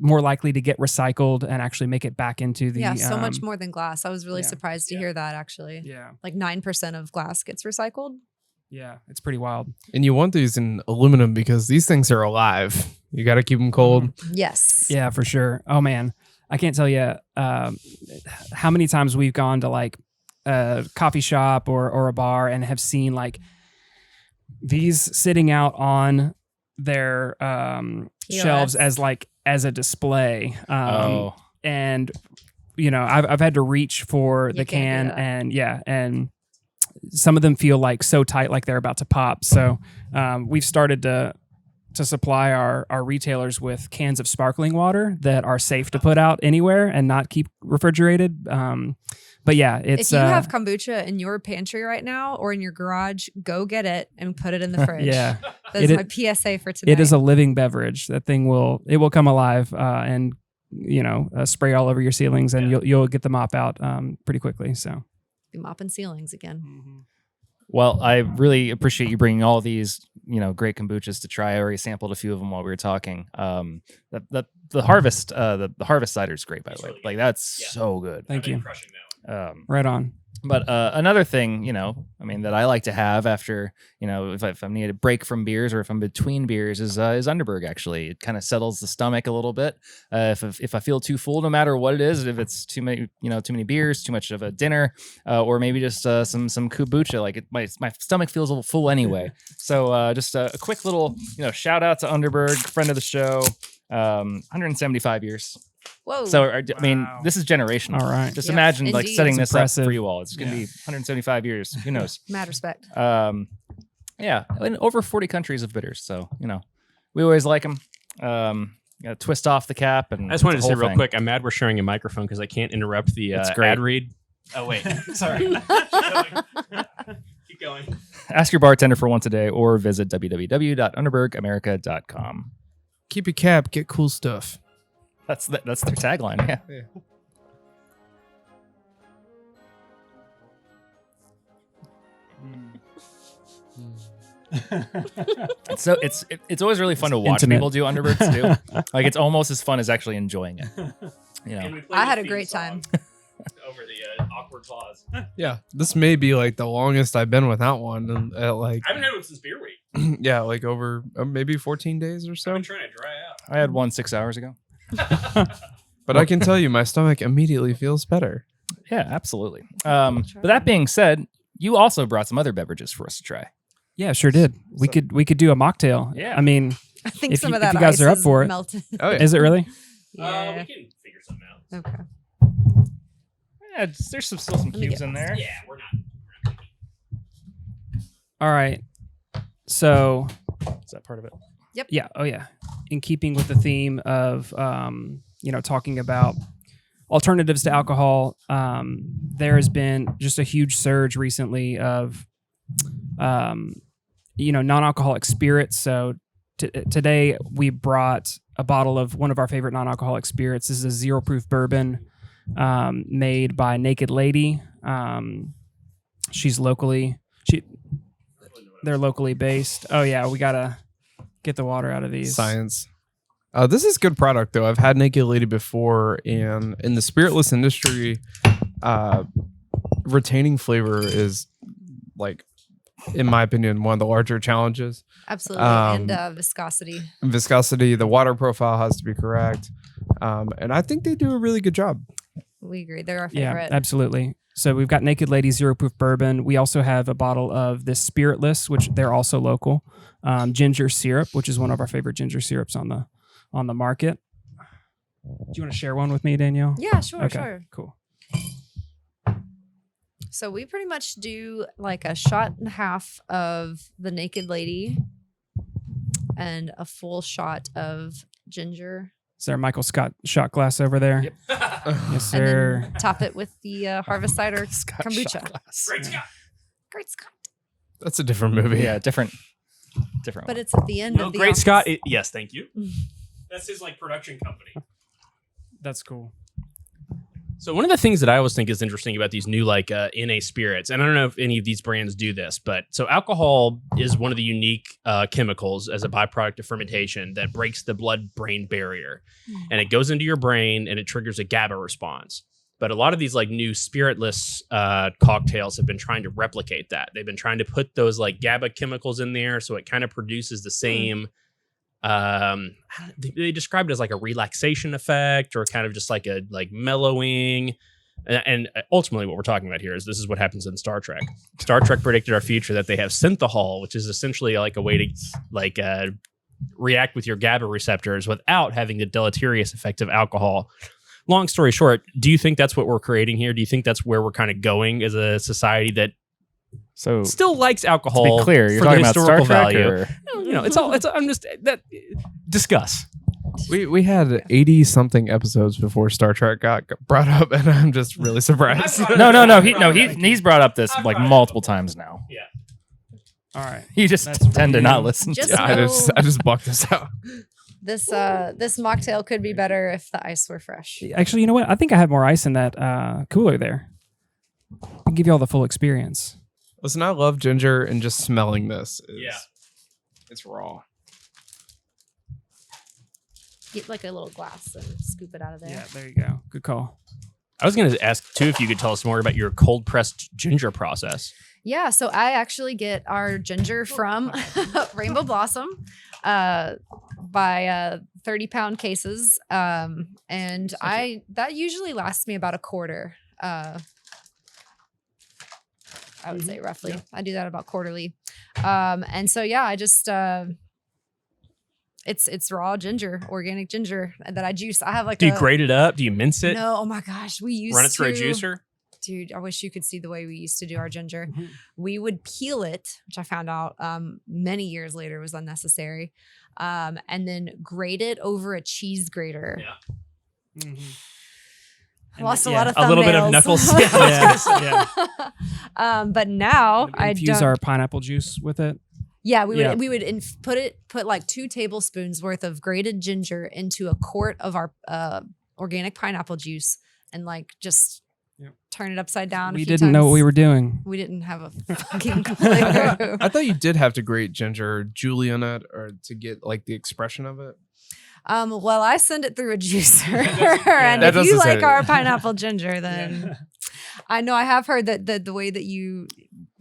A: more likely to get recycled and actually make it back into the
C: so much more than glass. I was really
A: yeah.
C: surprised to hear that actually.
A: Yeah,
C: Like 9% of glass gets recycled.
A: yeah, it's pretty wild.
E: And you want these in aluminum because these things are alive. You got to keep them cold.
C: Yes.
A: Yeah, for sure. Oh man, I can't tell you how many times we've gone to like a coffee shop or a bar and have seen like these sitting out on their shelves as a display. And I've had to reach for
C: You
A: the
C: can't do
A: can,
C: that.
A: and some of them feel like so tight, like they're about to pop. So we've started to supply our retailers with cans of sparkling water that are safe to put out anywhere and not keep refrigerated. But yeah, it's
C: if you have kombucha in your pantry right now or in your garage, go get it and put it in the fridge.
A: yeah,
C: That's my PSA for today.
A: it is a living beverage. That thing will come alive and spray all over your ceilings, and you'll get the mop out pretty quickly. So
C: Be mopping ceilings again.
D: Well, I really appreciate you bringing all these, great kombuchas to try. I already sampled a few of them while we were talking. The harvest, the harvest cider is great, by the way. Like that's so good.
A: thank you.
B: Crushing that one.
A: Right on.
D: But another thing, that I like to have after, if I need a break from beers or if I'm between beers is Underberg. Actually, it kind of settles the stomach a little bit. If I feel too full, no matter what it is, if it's too many beers, too much of a dinner, or maybe just some kombucha, like my stomach feels a little full anyway. So just a quick little shout out to Underberg, friend of the show, 175 years.
C: Whoa.
D: So,
A: Wow.
D: this is generational.
A: All right.
D: Just
C: Yes,
D: imagine like
C: indeed.
D: setting
A: That's
D: this
A: impressive.
D: up for you all. It's going to be 175 years. Who knows?
C: Mad respect.
D: Yeah. In over 40 countries of bitters. So, we always like them. Twist off the cap. And
B: I just wanted to
D: it's a
B: say
D: whole
B: real
D: thing.
B: quick, I'm mad we're sharing a microphone because I can't interrupt the
D: It's great.
B: ad read. Oh, wait. Sorry. Keep going.
D: Ask your bartender for one today or visit www.underbergamerica.com.
E: Keep your cap, get cool stuff.
D: That's their tagline. Yeah. So it's always really fun to watch
A: Intimate.
D: people do Underbergs too. Like it's almost as fun as actually enjoying it.
B: And we played
C: I had
B: the
C: a
B: theme
C: great
B: song
C: time.
B: over the awkward pause.
E: Yeah, this may be like the longest I've been without one. And
B: I haven't had one since Beer Week.
E: Yeah, like over maybe 14 days or so.
B: I've been trying to dry out.
D: I had one 6 hours ago.
E: But I can tell you, my stomach immediately feels better.
D: Yeah, absolutely. But that being said, you also brought some other beverages for us to try.
A: Yeah, sure did. We could do a mocktail.
D: Yeah.
A: I mean,
C: I think
A: If
C: some
A: you-
C: of
A: if
C: that
A: you guys
C: ice
A: are up
C: is
A: for it.
C: melted.
E: Oh yeah.
A: is it really?
C: Yeah.
B: We can figure something out.
C: Okay.
D: Yeah, there's still some
C: me
D: cubes
C: get
D: in there.
B: Yeah, we're not.
A: All right. So
D: Is that part of it?
A: yeah, oh yeah. In keeping with the theme of talking about alternatives to alcohol, there has been just a huge surge recently of non-alcoholic spirits. So today we brought a bottle of one of our favorite non-alcoholic spirits. This is a zero-proof bourbon made by Naked Lady. They're locally based. Oh yeah, we gotta get the water out of these.
E: Science. This is good product though. I've had Naked Lady before, and in the spiritless industry, retaining flavor is like, in my opinion, one of the larger challenges.
C: Absolutely. And viscosity.
E: Viscosity, the water profile has to be correct, and I think they do a really good job.
C: We agree. They're our
A: Yeah,
C: favorite.
A: absolutely. So we've got Naked Lady Zero Proof Bourbon. We also have a bottle of this Spiritless, which they're also local. Ginger syrup, which is one of our favorite ginger syrups on the market. Do you want to share one with me, Danielle?
C: Yeah, sure,
A: Okay,
C: sure.
A: cool.
C: So we pretty much do like a shot and a half of the Naked Lady and a full shot of ginger.
A: Is there a Michael Scott shot glass over there?
D: Yep.
A: Yes,
C: And
A: sir.
C: then top it with the Harvest Cider
D: Scott
C: Kombucha.
D: shot glass.
B: Great Scott.
C: Great Scott.
E: That's a different movie.
D: Yeah, different.
C: But
D: one.
C: it's at the end
B: No,
C: of the
B: Great
C: office.
B: Scott. Yes, thank you. That's his production company.
A: That's cool.
B: So one of the things that I always think is interesting about these new NA spirits, and I don't know if any of these brands do this, but so alcohol is one of the unique chemicals as a byproduct of fermentation that breaks the blood-brain barrier, and it goes into your brain and it triggers a GABA response. But a lot of these new spiritless cocktails have been trying to replicate that. They've been trying to put those GABA chemicals in there, so it kind of produces the same. They described it as a relaxation effect, or kind of just a mellowing. And ultimately, what we're talking about here is this is what happens in Star Trek. Star Trek predicted our future that they have synthahol, which is essentially a way to react with your GABA receptors without having the deleterious effect of alcohol. Long story short, do you think that's what we're creating here? Do you think that's where we're kind of going as a society that
D: So
B: still likes alcohol?
D: to be clear, you're
B: for the
D: talking about Star
B: historical
D: Trek,
B: value?
D: or
B: I'm just that discuss.
E: We had 80 something episodes before Star Trek got brought up, and I'm just really surprised.
D: no. He's brought up this multiple times now.
B: Yeah.
A: All right.
D: You just
A: That's
D: tend to
A: really-
D: not listen.
C: Just
D: to it.
E: I just blocked this out.
C: This mocktail could be better if the ice were fresh.
A: Actually, you know what? I think I have more ice in that cooler there. I can give you all the full experience.
E: Listen, I love ginger, and just smelling this
B: Yeah.
E: it's raw.
C: Get a little glass and scoop it out of there.
A: Yeah, there you go. Good call.
B: I was going to ask too if you could tell us more about your cold pressed ginger process.
C: Yeah, so I actually get our ginger from Rainbow Blossom by 30-pound cases. And that usually lasts me about a quarter. I would say roughly.
A: Yeah.
C: I do that about quarterly. And so, yeah, I just, it's raw ginger, organic ginger that I juice. I have
B: Do you grate it up? Do you mince it?
C: No, oh my gosh. We used
B: Run it through a
C: to-
B: juicer?
C: Dude, I wish you could see the way we used to do our ginger.
A: Mhm.
C: We would peel it, which I found out many years later was unnecessary, and then grate it over a cheese grater.
B: Yeah.
A: Mm-hmm.
C: Lost a
A: yeah,
C: lot of
B: a little bit of
C: thumbnails.
B: knuckles. Yeah.
C: But now I
A: infuse
C: don't.
A: our pineapple juice with it.
C: Yeah, we would
A: Yeah.
C: we would put like 2 tablespoons worth of grated ginger into a quart of our organic pineapple juice and just
A: Yep.
C: turn it upside down.
A: We didn't know what we were doing.
C: We didn't have a fucking clue.
E: I thought you did have to grate ginger julienne or to get the expression of it.
C: Well, I send it through a juicer, and
E: That
C: if you
E: doesn't say
C: like
E: it.
C: our pineapple ginger, then I know I have heard that the way that you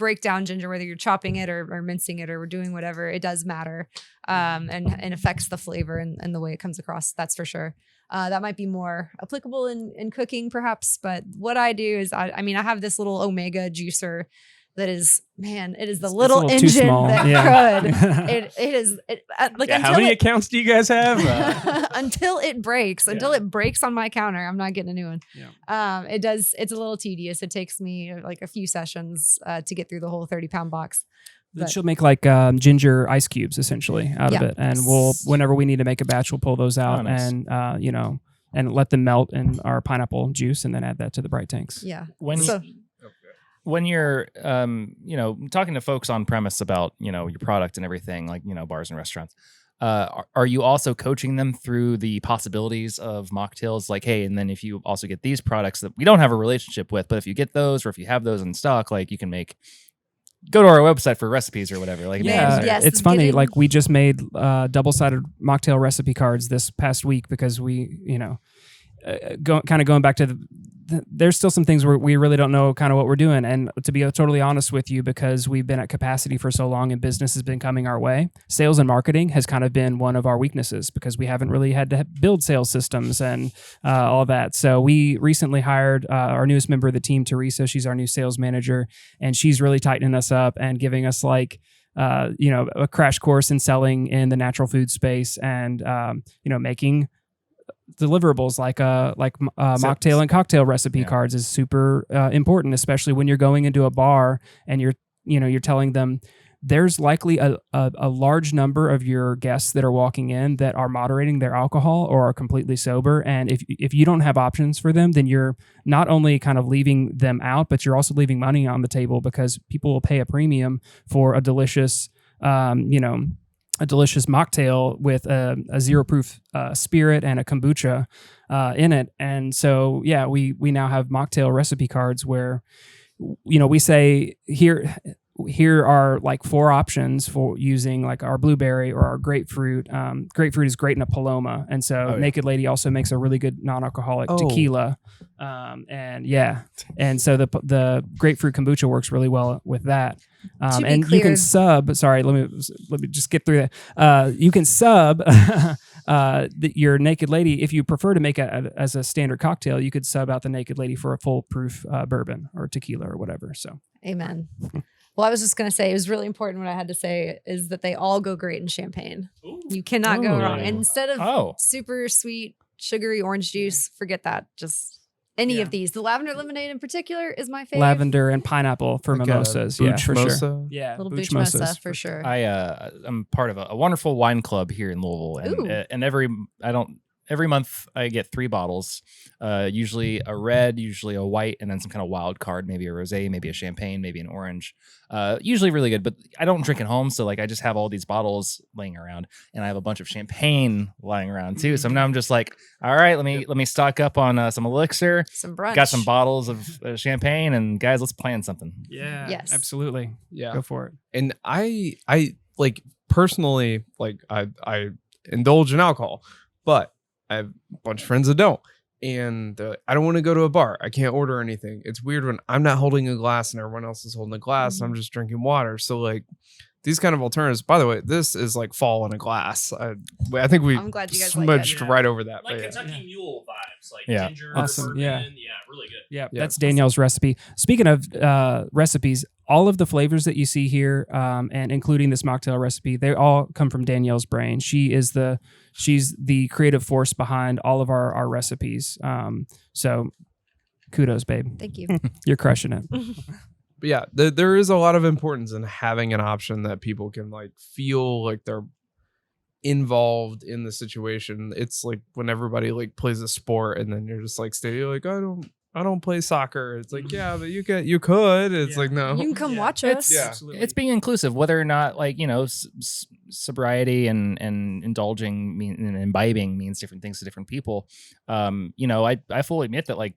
C: break down ginger, whether you're chopping it or mincing it or doing whatever, it does matter, and affects the flavor and the way it comes across. That's for sure. That might be more applicable in cooking, perhaps. But what I do is, I mean, I have this little Omega juicer that is, man, it is the little
A: it's a little too
C: engine
A: small.
C: that
A: Yeah.
C: could. It is like
B: Yeah, how
C: until
B: many
C: it,
B: accounts do you guys have?
C: until it breaks, until it breaks on my counter, I'm not getting a new one.
A: Yeah.
C: It's a little tedious. It takes me like a few sessions to get through the whole 30-pound box.
A: Then
C: But-
A: she'll make like ginger ice cubes essentially out of
C: Yeah.
A: it, and we'll whenever we need to make a batch, we'll pull those out
D: nice.
A: and and let them melt in our pineapple juice, and then add that to the bright tanks.
C: Yeah.
D: When you're talking to folks on premise about your product and everything, like bars and restaurants, are you also coaching them through the possibilities of mocktails, like, hey, and then if you also get these products that we don't have a relationship with, but if you get those, or if you have those in stock, like, you can go to our website for recipes or whatever, like,
A: Yeah,
C: Yes,
A: it's funny.
C: getting-
A: Like, we just made double-sided mocktail recipe cards this past week because we, going back to there's still some things where we really don't know kind of what we're doing. And to be totally honest with you, because we've been at capacity for so long and business has been coming our way, sales and marketing has kind of been one of our weaknesses because we haven't really had to build sales systems and all that. So we recently hired our newest member of the team, Teresa. She's our new sales manager, and she's really tightening us up and giving us like, a crash course in selling in the natural food space and, making deliverables like mocktail and cocktail recipe cards is super important, especially when you're going into a bar and you're telling them there's likely a large number of your guests that are walking in that are moderating their alcohol or are completely sober, and if you don't have options for them, then you're not only kind of leaving them out, but you're also leaving money on the table because people will pay a premium for a delicious mocktail with a zero proof spirit and a kombucha in it. And so, yeah, we now have mocktail recipe cards where, we say here are like 4 options for using like our blueberry or our grapefruit. Grapefruit is great in a Paloma. And so Naked Lady also makes a really good non-alcoholic tequila. And so the grapefruit kombucha works really well with that. And you can sub. Sorry, let me just get through that. You can sub your Naked Lady if you prefer to make it as a standard cocktail. You could sub out the Naked Lady for a full proof bourbon or tequila or whatever. So,
C: Amen. Well, I was just going to say, it was really important. What I had to say is that they all go great in champagne.
B: Ooh.
C: You cannot go wrong.
B: Ooh.
C: Instead of super sweet, sugary orange juice, forget that. Just any of these. The lavender lemonade in particular is my favorite.
A: lavender and pineapple for
E: Like
A: mimosas.
E: a
A: Yeah,
E: booch
A: for sure.
E: mosa?
A: Yeah,
C: Little
A: booch
C: booch mosa
A: mimosas
C: for sure.
D: I'm part of a wonderful wine club here in Louisville, and every month I get 3 bottles, usually a red, usually a white, and then some kind of wild card, maybe a rosé, maybe a champagne, maybe an orange. Usually really good, but I don't drink at home, so like I just have all these bottles laying around, and I have a bunch of champagne lying around too. So now I'm just like, all right, let me stock up on some Elixir.
C: Some brunch.
D: Got some bottles of champagne, and guys, let's plan something.
A: Yeah,
C: Yes.
A: absolutely.
E: Yeah.
A: Go for it.
E: And I like personally, like I indulge in alcohol, but I have a bunch of friends that don't. And I don't want to go to a bar. I can't order anything. It's weird when I'm not holding a glass and everyone else is holding a glass and I'm just drinking water. So like these kind of alternatives, by the way, this is like fall in a glass. I think we
C: I'm glad you guys like
E: smudged
B: it.
E: right over that.
B: Like
E: but
B: Kentucky Mule vibes, like
D: Yeah.
B: ginger,
A: Awesome,
B: bourbon,
A: yeah.
B: really good.
A: Yeah,
E: Yeah.
A: that's Danielle's recipe. Speaking of recipes, all of the flavors that you see here, and including this mocktail recipe, they all come from Danielle's brain. She's the creative force behind all of our recipes. So kudos, babe.
C: Thank you.
A: You're crushing it.
E: But yeah, there is a lot of importance in having an option that people can like feel like they're involved in the situation. It's like when everybody like plays a sport and then you're just like you're like, I don't play soccer. It's like, yeah, but you could. It's like, no.
C: You can come watch us.
E: Yeah.
D: It's being inclusive, whether or not like sobriety and indulging and imbibing means different things to different people. I fully admit that like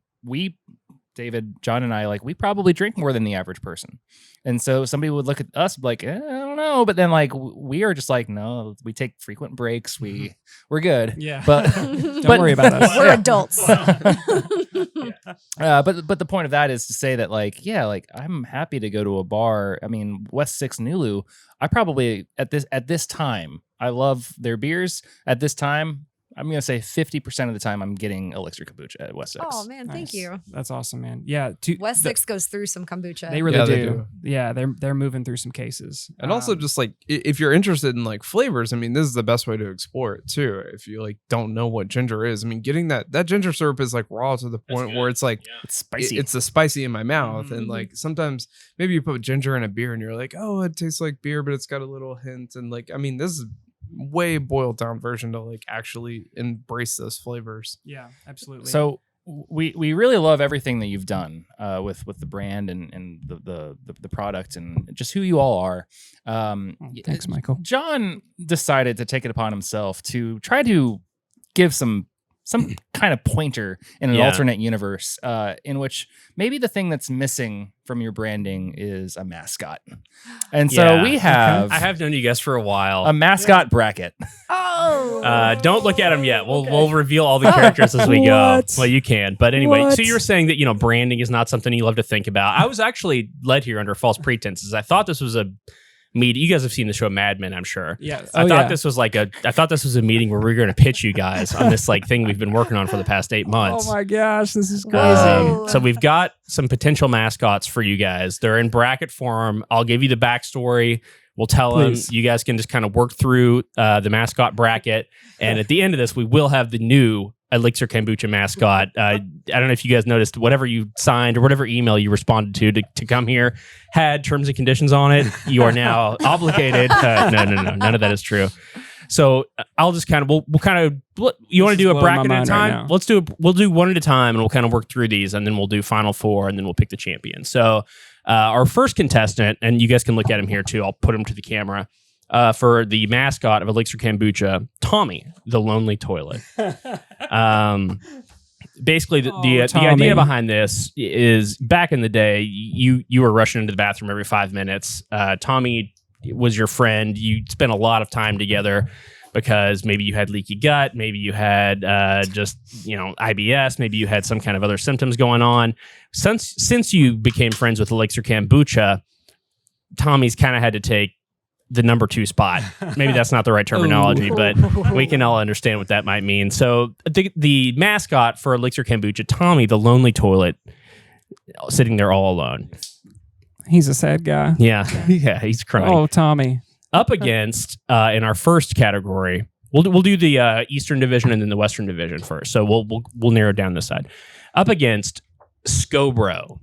D: David, John, and I, like, we probably drink more than the average person. And so somebody would look at us like, I don't know. But then, like, we are just like, no, we take frequent breaks. We're good.
A: Yeah.
D: But
A: Don't worry about us.
C: We're adults.
D: But the point of that is to say that like, yeah, like I'm happy to go to a bar. I mean, West 6 Nulu, I probably at this time, I love their beers. At this time, I'm going to say 50% of the time I'm getting Elixir Kombucha at West 6.
C: Oh man, thank
A: Nice.
C: you.
A: That's awesome, man. Yeah.
C: West 6 goes through some kombucha.
A: They really
E: Yeah,
A: do.
E: they do.
A: Yeah, they're moving through some cases.
E: And also just like if you're interested in like flavors, I mean, this is the best way to explore it too. If you like don't know what ginger is, I mean, getting that ginger syrup is like raw to the point where it's like
D: It's spicy.
E: it's the spicy in my mouth. And
C: Mhm.
E: like sometimes maybe you put ginger in a beer and you're like, oh, it tastes like beer, but it's got a little hint. And like, I mean, this is way boiled down version to like actually embrace those flavors.
A: yeah, absolutely.
D: So we really love everything that you've done with the brand and the product and just who you all are.
A: Thanks, Michael.
D: John decided to take it upon himself to try to give some kind of pointer in an
B: Yeah.
D: alternate universe in which maybe the thing that's missing from your branding is a mascot. And so
B: Yeah.
D: we have
B: I have known you guys for a while.
D: a mascot bracket.
C: Oh.
B: Don't look at them yet. We'll reveal all the characters as we go.
A: What?
B: Well, you can. But anyway, so
A: What?
B: you were saying that, branding is not something you love to think about. I was actually led here under false pretenses. I thought this was a meeting. You guys have seen the show Mad Men, I'm sure.
A: Yeah.
B: I thought this was a meeting where we were going to pitch you guys on this like thing we've been working on for the past 8 months.
A: Oh my gosh, this is crazy.
C: Whoa.
B: So we've got some potential mascots for you guys. They're in bracket form. I'll give you the backstory. We'll tell
A: Please.
B: them. You guys can just kind of work through the mascot bracket. And at the end of this, we will have the new Elixir Kombucha mascot. I don't know if you guys noticed, whatever you signed or whatever email you responded to come here had terms and conditions on it. You are now obligated. No, none of that is true. So I'll just kind of we'll you want to do a
A: blowing my
B: bracket at a
A: mind right
B: time?
A: now.
B: We'll do one at a time, and we'll kind of work through these, and then we'll do final four, and then we'll pick the champion. So our first contestant, and you guys can look at him here too. I'll put him to the camera. For the mascot of Elixir Kombucha, Tommy, the lonely toilet. Basically, the
A: Tommy.
B: idea behind this is back in the day, you were rushing into the bathroom every 5 minutes. Tommy was your friend. You spent a lot of time together because maybe you had leaky gut, maybe you had just IBS, maybe you had some kind of other symptoms going on. Since you became friends with Elixir Kombucha, Tommy's kind of had to take the number 2 spot. Maybe that's not the right terminology, but we can all understand what that might mean. So the mascot for Elixir Kombucha, Tommy, the lonely toilet, sitting there all alone.
A: He's a sad guy.
B: Yeah, yeah, he's crying.
A: Oh, Tommy.
B: Up against in our first category, we'll do the Eastern Division and then the Western Division first. So we'll narrow down this side. Up against SCOBRO.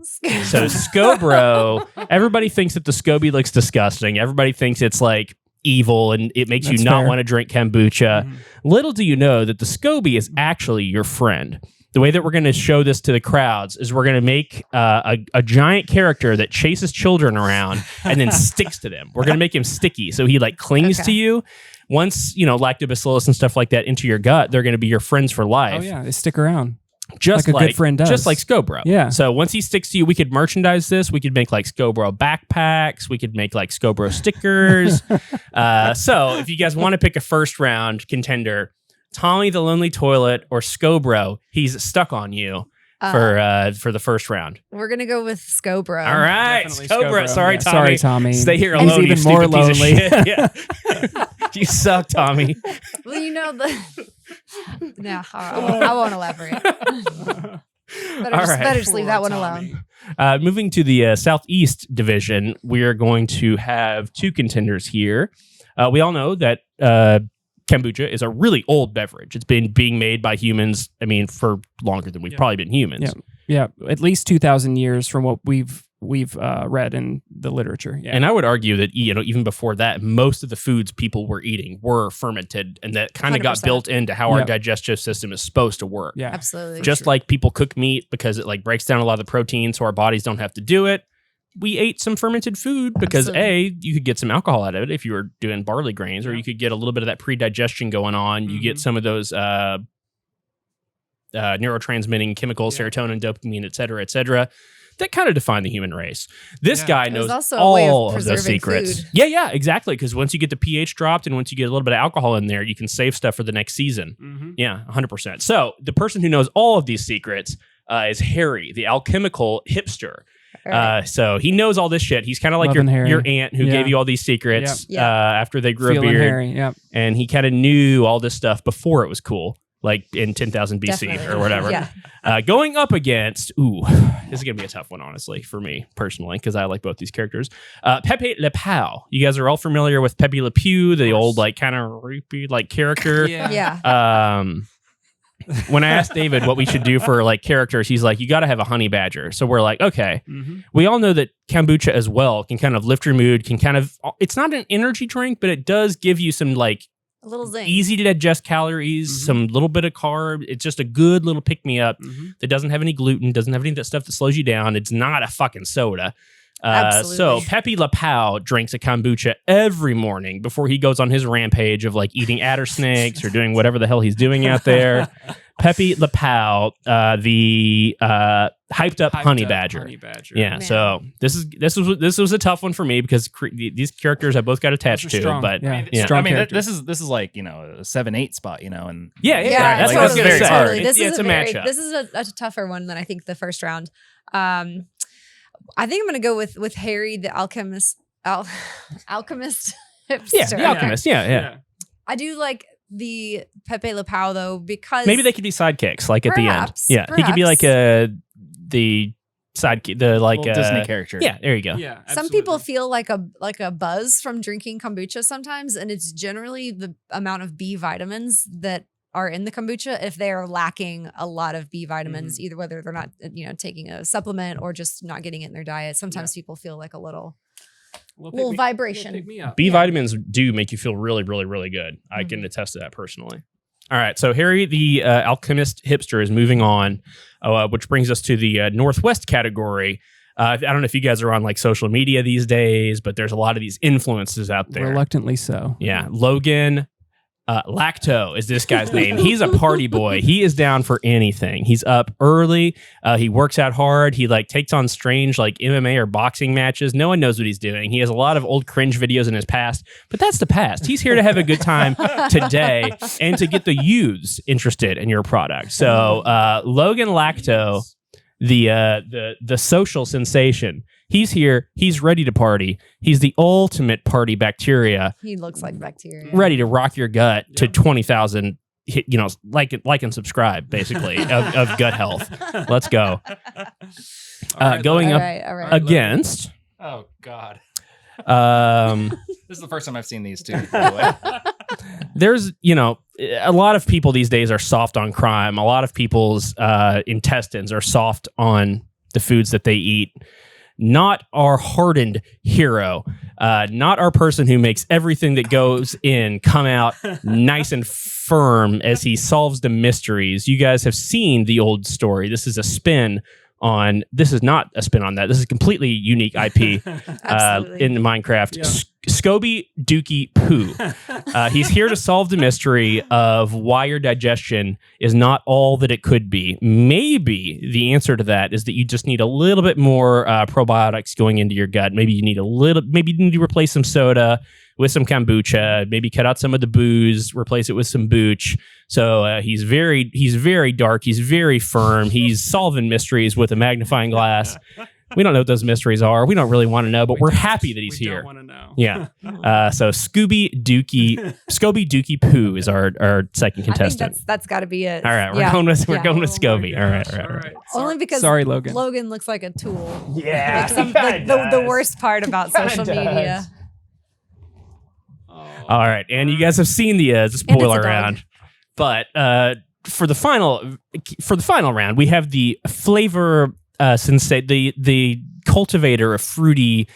B: So SCOBRO, everybody thinks that the SCOBY looks disgusting. Everybody thinks it's like evil and it makes
A: That's
B: you not
A: fair.
B: want to drink kombucha. Little do you know that the SCOBY is actually your friend. The way that we're going to show this to the crowds is we're going to make a giant character that chases children around and then sticks to them. We're going to make him sticky. So he like clings
C: Okay.
B: to you. Once, lactobacillus and stuff like that into your gut, they're going to be your friends for life.
A: Oh yeah, they stick around.
B: Just
A: Like a good friend does.
B: Just like SCOBRO.
A: Yeah.
B: So once he sticks to you, we could merchandise this. We could make like SCOBRO backpacks. We could make like SCOBRO stickers. So if you guys want to pick a first round contender, Tommy the Lonely Toilet or SCOBRO, he's stuck on you for the first round.
C: We're gonna go with SCOBRO.
B: All right,
A: Definitely
B: SCOBRO.
A: SCOBRO.
B: Sorry,
A: Yeah,
B: Tommy.
A: sorry, Tommy.
B: Stay here
A: He's
B: alone.
A: even
B: you
A: more
B: stupid piece of
A: lonely.
B: shit. Yeah. You suck, Tommy.
C: Well, no, I won't elaborate. Better just leave that one alone.
B: Moving to the Southeast Division, we are going to have 2 contenders here. We all know that kombucha is a really old beverage. It's been being made by humans, for longer than we've probably been humans.
A: Yeah, at least 2,000 years from what we've read in the literature. Yeah.
B: And I would argue that, even before that, most of the foods people were eating were fermented, and that kind of got
C: 100%.
B: built into how our
A: Yeah.
B: digestive system is supposed to work.
A: Yeah.
C: Absolutely.
B: Just like people cook meat because it like breaks down a lot of the protein so our bodies don't have to do it. We ate some fermented food because
C: Absolutely.
B: you could get some alcohol out of it if you were doing barley grains, or you could get a little bit of that pre-digestion going on. You get some of those neurotransmitting chemicals, serotonin, dopamine, et cetera, that kind of define the human race. This guy
C: There's
B: knows
C: also a way of
B: all of those
C: preserving
B: secrets.
C: food.
B: Yeah, exactly. Because once you get the pH dropped and once you get a little bit of alcohol in there, you can save stuff for the next season.
A: Mhm.
B: Yeah, 100%. So the person who knows all of these secrets is Harry, the alchemical hipster.
C: Right.
B: So he knows all this shit. He's kind of like
A: Loving Harry.
B: your aunt who
A: Yeah.
B: gave you all these secrets
C: Yep.
B: after they grew a
A: Feeling
B: beard.
A: Harry. Yep.
B: And he kind of knew all this stuff before it was cool, like in 10,000 BC
C: Definitely.
B: or whatever.
C: Yeah.
B: Going up against, this is going to be a tough one, honestly, for me personally, because I like both these characters. Pepe Le Pew. You guys are all familiar with Pepe Le Pew, the old, like, kind of creepy, like, character.
C: Yeah.
B: When I asked David what we should do for like characters, he's like, you got to have a honey badger. So we're like, okay, we all know that kombucha as well can kind of lift your mood, can kind of, it's not an energy drink, but it does give you some like
C: A little zing.
B: easy to digest calories, some little bit of carb. It's just a good little pick me up that doesn't have any gluten, doesn't have any of that stuff that slows you down. It's not a fucking soda. So
C: Absolutely.
B: Pepe Le Pew drinks a kombucha every morning before he goes on his rampage of like eating adder snakes or doing whatever the hell he's doing out there. Pepe Le Pew, the hyped up honey badger.
A: Honey badger.
B: Yeah,
C: Man.
B: so this was a tough one for me because these characters I both got attached
A: Those are
B: to,
A: strong.
B: but
A: Yeah.
B: yeah.
A: Strong
D: I mean,
A: characters.
D: this is like, you know, a 7-8 spot, you know, and
B: Yeah,
C: Yeah,
B: that's
D: like,
B: what I was
D: this is
B: gonna
D: very
B: say.
D: hard.
C: This
B: Yeah,
C: is
B: it's
C: a
B: a
C: very,
B: matchup.
C: This is a tougher one than I think the first round. I think I'm gonna go with Harry, the alchemist. Alchemist hipster.
B: Yeah, the alchemist. Yeah.
C: I do like the Pepe Le Pew though because
B: Maybe they could be sidekicks, like at
C: Perhaps,
B: the end. Yeah, he could be like the sidekick, the like
D: little Disney character.
B: Yeah, there you go.
A: Yeah.
C: some people feel like a buzz from drinking kombucha sometimes, and it's generally the amount of B vitamins that are in the kombucha. If they are lacking a lot of B vitamins, either whether they're not taking a supplement or just not getting it in their diet, sometimes people feel like a little vibration.
B: B vitamins do make you feel really, really, really good. I can attest to that personally. All right, so Harry, the alchemist hipster, is moving on, which brings us to the Northwest category. I don't know if you guys are on like social media these days, but there's a lot of these influences out there.
A: Reluctantly so.
B: Yeah, Logan Lacto is this guy's name. He's a party boy. He is down for anything. He's up early. He works out hard. He like takes on strange like MMA or boxing matches. No one knows what he's doing. He has a lot of old cringe videos in his past, but that's the past. He's here to have a good time today and to get the youths interested in your product. So Logan Lacto, the social sensation. He's here. He's ready to party. He's the ultimate party bacteria,
C: He looks like bacteria.
B: ready to rock your gut to 20,000. Like and subscribe, basically of gut health. Let's go. Going
C: All
B: up
C: right.
B: against.
D: Oh God.
B: Um,
D: This is the first time I've seen these two, by the way.
B: there's a lot of people these days are soft on crime. A lot of people's intestines are soft on the foods that they eat. Not our hardened hero, not our person who makes everything that goes in come out nice and firm as he solves the mysteries. You guys have seen the old story. This is a spin on. This is not a spin on that. This is a completely unique IP
C: Absolutely.
B: in Minecraft.
A: Yeah.
B: SCOBY Dookie Poo. He's here to solve the mystery of why your digestion is not all that it could be. Maybe the answer to that is that you just need a little bit more probiotics going into your gut. Maybe you need to replace some soda with some kombucha, maybe cut out some of the booze, replace it with some booch. So he's very dark. He's very firm. He's solving mysteries with a magnifying glass. We don't know what those mysteries are. We don't really want to know, but we're happy that he's
A: We
B: here.
A: don't want to know.
B: Yeah. So SCOBY Dookie Poo is our second
C: I think
B: contestant.
C: that's got to be it.
B: All right, we're
C: Yeah.
B: going with
C: Yeah.
B: SCOBY. All right.
C: Only because
A: Sorry, Logan.
C: Logan looks like a tool.
B: Yeah.
C: Like the worst part about social media.
B: All right, and you guys have seen the spoiler
C: dog.
B: round, but for the final round, we have the flavor the cultivator of fruity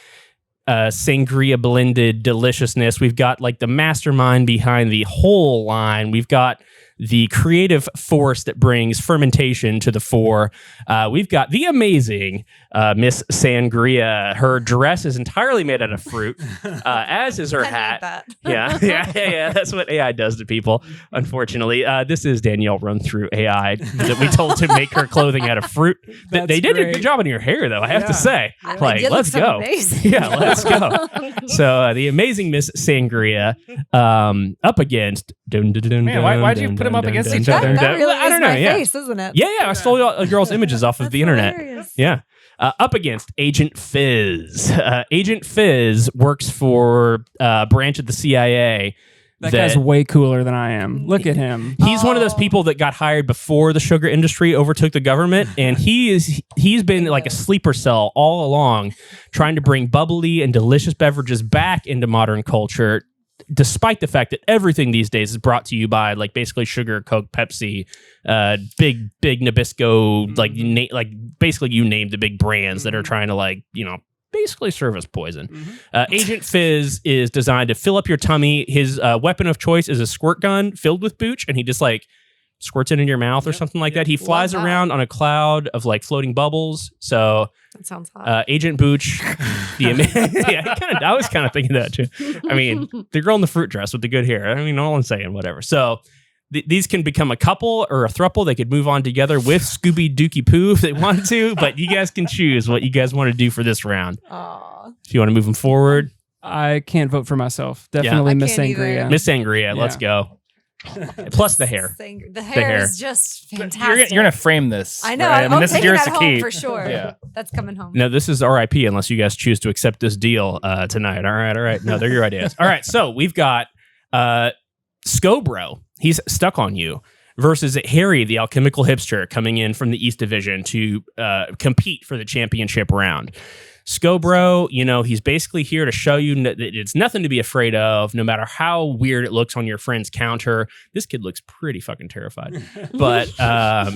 B: sangria blended deliciousness. We've got like the mastermind behind the whole line. We've got the creative force that brings fermentation to the fore. We've got the amazing Miss Sangria. Her dress is entirely made out of fruit, as is her
C: I
B: hat.
C: that.
B: Yeah. That's what AI does to people, unfortunately. This is Danielle run through AI that we told to make her clothing out of fruit.
A: That's
B: They did a
A: great.
B: good job on your hair, though, I have to say.
C: It
B: Like,
C: did look
B: let's
C: so
B: go.
C: amazing.
B: Yeah, let's go. So the amazing Miss Sangria up against
D: Man, why'd you put 'em up against each other?
C: That really
B: I don't
C: is
B: know.
C: my
B: Yeah.
C: face, isn't it?
B: Yeah, I stole a girl's images off of
C: That's
B: the internet.
C: hilarious.
B: Yeah. Up against Agent Fizz. Agent Fizz works for a branch of the CIA.
A: That guy's way cooler than I am. Look at him.
B: He's one of those people that got hired before the sugar industry overtook the government, and he's been like a sleeper cell all along, trying to bring bubbly and delicious beverages back into modern culture, despite the fact that everything these days is brought to you by like basically sugar, Coke, Pepsi, big Nabisco, like basically you name the big brands that are trying to basically serve as poison. Agent Fizz is designed to fill up your tummy. His weapon of choice is a squirt gun filled with booch, and he just like squirts it in your mouth or something like that. He flies
C: Love that.
B: around on a cloud of like floating bubbles. So
C: That sounds hot.
B: Agent Booch, I was kind of thinking that too. I mean, the girl in the fruit dress with the good hair. I mean, all I'm saying, whatever. So these can become a couple or a throuple. They could move on together with Scooby Dookie Poo if they wanted to, but you guys can choose what you guys want to do for this round.
C: Aw.
B: If you want to move them forward,
A: I can't vote for myself. Definitely
C: I
A: Miss
C: can't either.
A: Sangria.
B: Miss Sangria, let's go. Plus the hair.
C: The hair
B: hair.
C: is just fantastic.
D: You're gonna frame this.
C: I know.
D: right?
C: I'm
D: this is
C: taking
D: yours
C: that
D: to
C: home
D: keep.
C: for sure.
D: Yeah.
C: That's coming home.
B: No, this is RIP unless you guys choose to accept this deal tonight. All right. No, they're your ideas. All right, so we've got Scobro. He's stuck on you versus Harry, the alchemical hipster, coming in from the East Division to compete for the championship round. Scobro, he's basically here to show you that it's nothing to be afraid of, no matter how weird it looks on your friend's counter. This kid looks pretty fucking terrified, but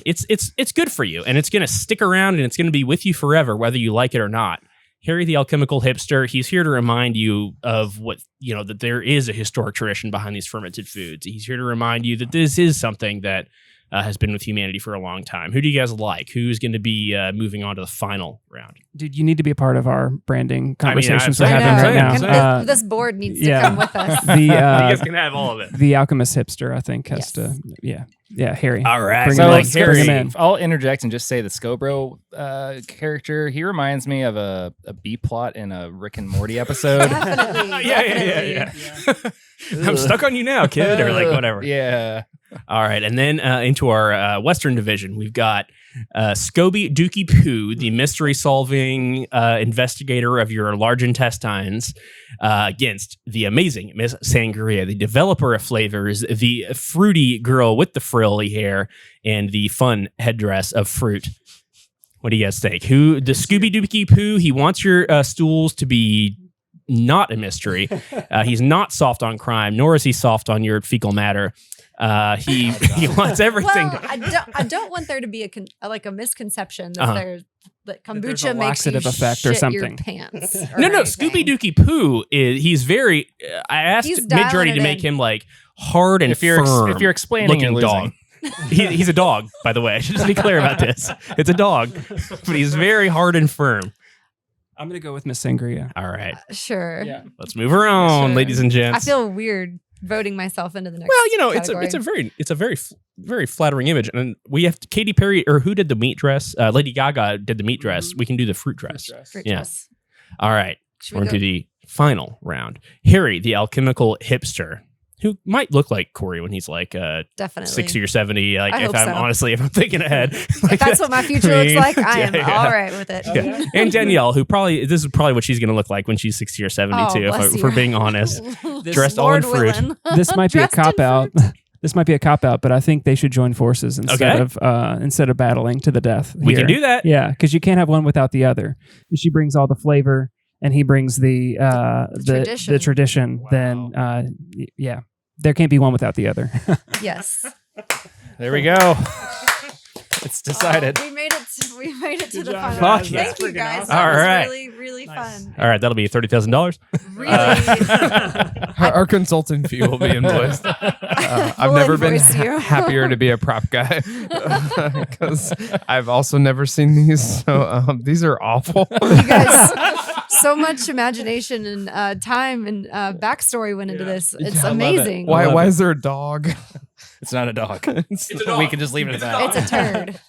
B: it's good for you, and it's going to stick around, and it's going to be with you forever, whether you like it or not. Harry, the alchemical hipster, he's here to remind you of what, that there is a historic tradition behind these fermented foods. He's here to remind you that this is something that has been with humanity for a long time. Who do you guys like? Who's going to be moving on to the final round?
A: Dude, you need to be a part of our branding conversations
B: I
A: we're
B: know.
A: having right
C: And
A: now.
C: this board needs to
A: yeah.
C: come with us.
A: The
B: You guys can have all of it.
A: the alchemist hipster, I think, has
C: Yes.
A: to Harry.
B: All right.
A: Bring
D: So
A: him in.
D: like
A: Bring him
D: Harry,
A: in.
D: I'll interject and just say the Scobro character. He reminds me of a B plot in a Rick and Morty episode.
C: Definitely.
B: Yeah.
C: definitely.
B: I'm stuck on you now, kid, or like whatever.
D: Yeah.
B: All right, and then into our Western Division, we've got SCOBY Dookie Poo, the mystery-solving investigator of your large intestines, against the amazing Miss Sangria, the developer of flavors, the fruity girl with the frilly hair, and the fun headdress of fruit. What do you guys think? The Scooby Dookie Poo, he wants your stools to be not a mystery. He's not soft on crime, nor is he soft on your fecal matter. He wants everything.
C: Well, I don't want there to be a misconception that
B: Uh-huh.
C: that
A: there's a
C: kombucha makes you
A: laxative effect or
C: shit
A: something.
C: your pants.
B: No,
C: or
B: Scooby
C: anything.
B: Dookie Poo he's very. I asked
C: He's dialing
B: Mid-Journey to
C: it
B: make
C: in.
B: him like hard and
D: If you're
B: firm
D: explaining, you're
B: looking dog. He's a dog, by the way. I should just be clear about this. It's a dog, but he's very hard and firm.
A: I'm gonna go with Miss Sangria.
B: All right,
C: Sure.
A: Yeah.
B: let's move her on,
C: Sure.
B: ladies and gents.
C: I feel weird voting myself into the next.
B: well,
C: category.
B: it's a very flattering image, and we have Katy Perry, or who did the meat dress? Lady Gaga did the meat dress. We can do the fruit dress.
C: Fruit
B: yeah.
C: dress.
B: All right,
C: Should
B: we're
C: we
B: into
C: go?
B: the final round. Harry, the alchemical hipster, who might look like Corey when he's like
C: Definitely
B: 60 or 70. Like
C: I
B: if
C: hope
B: I'm
C: so.
B: if I'm thinking ahead.
C: If that's what my future looks like, I am
B: Yeah.
C: all right with it.
B: Yeah. And Danielle, who this is probably what she's going to look like when she's 60 or 70
C: Oh,
B: too,
C: bless
B: if we're
C: you.
B: being honest.
A: This-
B: Dressed all in
C: Lord
B: fruit.
C: willing.
A: This might be a
C: Dressed in
A: cop out. This might be a cop out, but I think they should join forces instead of battling to the death.
B: We can do that.
A: Yeah, because you can't have one without the other. If she brings all the flavor and he brings the
C: tradition.
A: tradition, then yeah, there can't be one without the other.
C: Yes.
D: There we go. It's decided.
C: We made it. We made it to the final.
B: Fuck
C: round.
B: yeah.
C: Thank you guys.
A: That's
C: That
B: All
C: was
B: right.
C: really, really fun.
B: All right, that'll be $30,000.
C: Really.
E: Our consultant fee will be invoiced. I've
C: We'll
E: never been
C: invoice you.
E: happier to be a prop guy because I've also never seen these. So these are awful.
C: You guys, so much imagination and time and backstory went into this. It's
A: I love it.
C: amazing.
E: Why is there a dog?
D: It's not a dog.
E: It's
B: a dog.
D: We can just leave it at that.
C: It's a turd.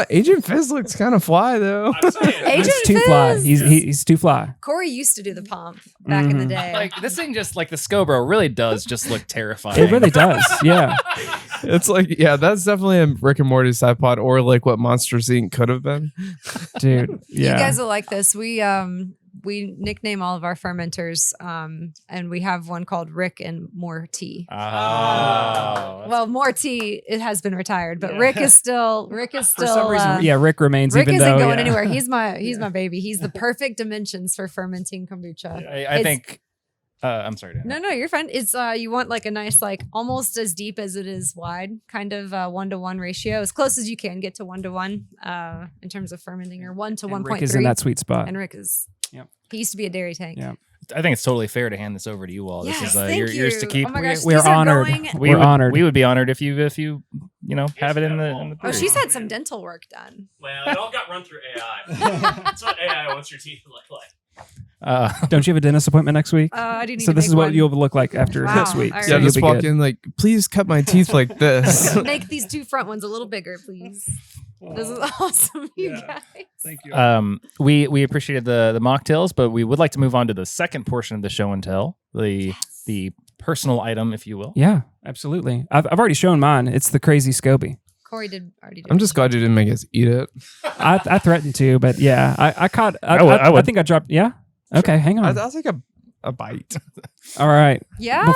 E: Agent Fizz looks kind of fly though.
B: I'm saying.
C: Agent
A: He's too fly.
C: Fizz.
A: He's too fly.
C: Corey used to do the pomp back in the
A: Mhm.
C: day.
D: Like this thing, just like the SCOBY really does just look terrifying.
A: It really does. Yeah.
E: It's like, yeah, that's definitely a Rick and Morty side pod, or like what Monsters Inc. could have been.
A: Dude. Yeah.
C: You guys will like this. We nickname all of our fermenters, and we have one called Rick and Morty.
D: Oh,
C: Well, Morty, it has been retired, but
B: Yeah.
C: Rick is still.
A: For some reason, yeah, Rick remains.
C: Rick
A: even
C: isn't
A: though,
C: going
A: yeah.
C: anywhere. He's my baby. He's the perfect dimensions for fermenting kombucha.
D: I think. I'm sorry. Dan.
C: No, you're fine. It's you want like a nice, like almost as deep as it is wide, kind of 1-to-1 ratio, as close as you can get to 1-to-1 in terms of fermenting, or 1 to
A: And
C: 1.3.
A: Rick is in that sweet spot.
C: And Rick is.
A: Yep.
C: He used to be a dairy tank.
A: Yeah.
D: I think it's totally fair to hand this over to you all.
C: Yes,
D: This is
C: thank
D: yours to
C: you.
D: keep.
C: Oh my gosh,
A: We're
C: these are
A: honored.
C: going-
D: We
A: We're
D: would,
A: honored.
D: We would be honored if you have it in the.
C: Oh, she's had some dental work done.
B: Well, it all got run through AI. That's what AI wants your teeth to look like.
A: Don't you have a dentist appointment next week?
C: I do need
A: So
C: to
A: this
C: make
A: is what
C: one.
A: you'll look like after
C: Wow.
A: next week.
C: All
A: So
E: Yeah,
C: right.
A: you'll
E: just
A: be
E: walk
A: good.
E: in like, please cut my teeth like this.
C: Make these two front ones a little bigger, please. This is awesome, you guys.
A: Thank you.
D: We appreciated the mocktails, but we would like to move on to the second portion of the show and tell, the personal item, if you will.
A: Yeah, absolutely. I've already shown mine. It's the crazy SCOBY.
C: Corey did already do
E: I'm
C: it.
E: just glad you didn't make us eat it.
A: I threatened to, but yeah, I caught.
D: I would-
A: I think I dropped. Yeah. Okay, hang on.
E: I'll take a bite.
A: All right.
C: Yeah?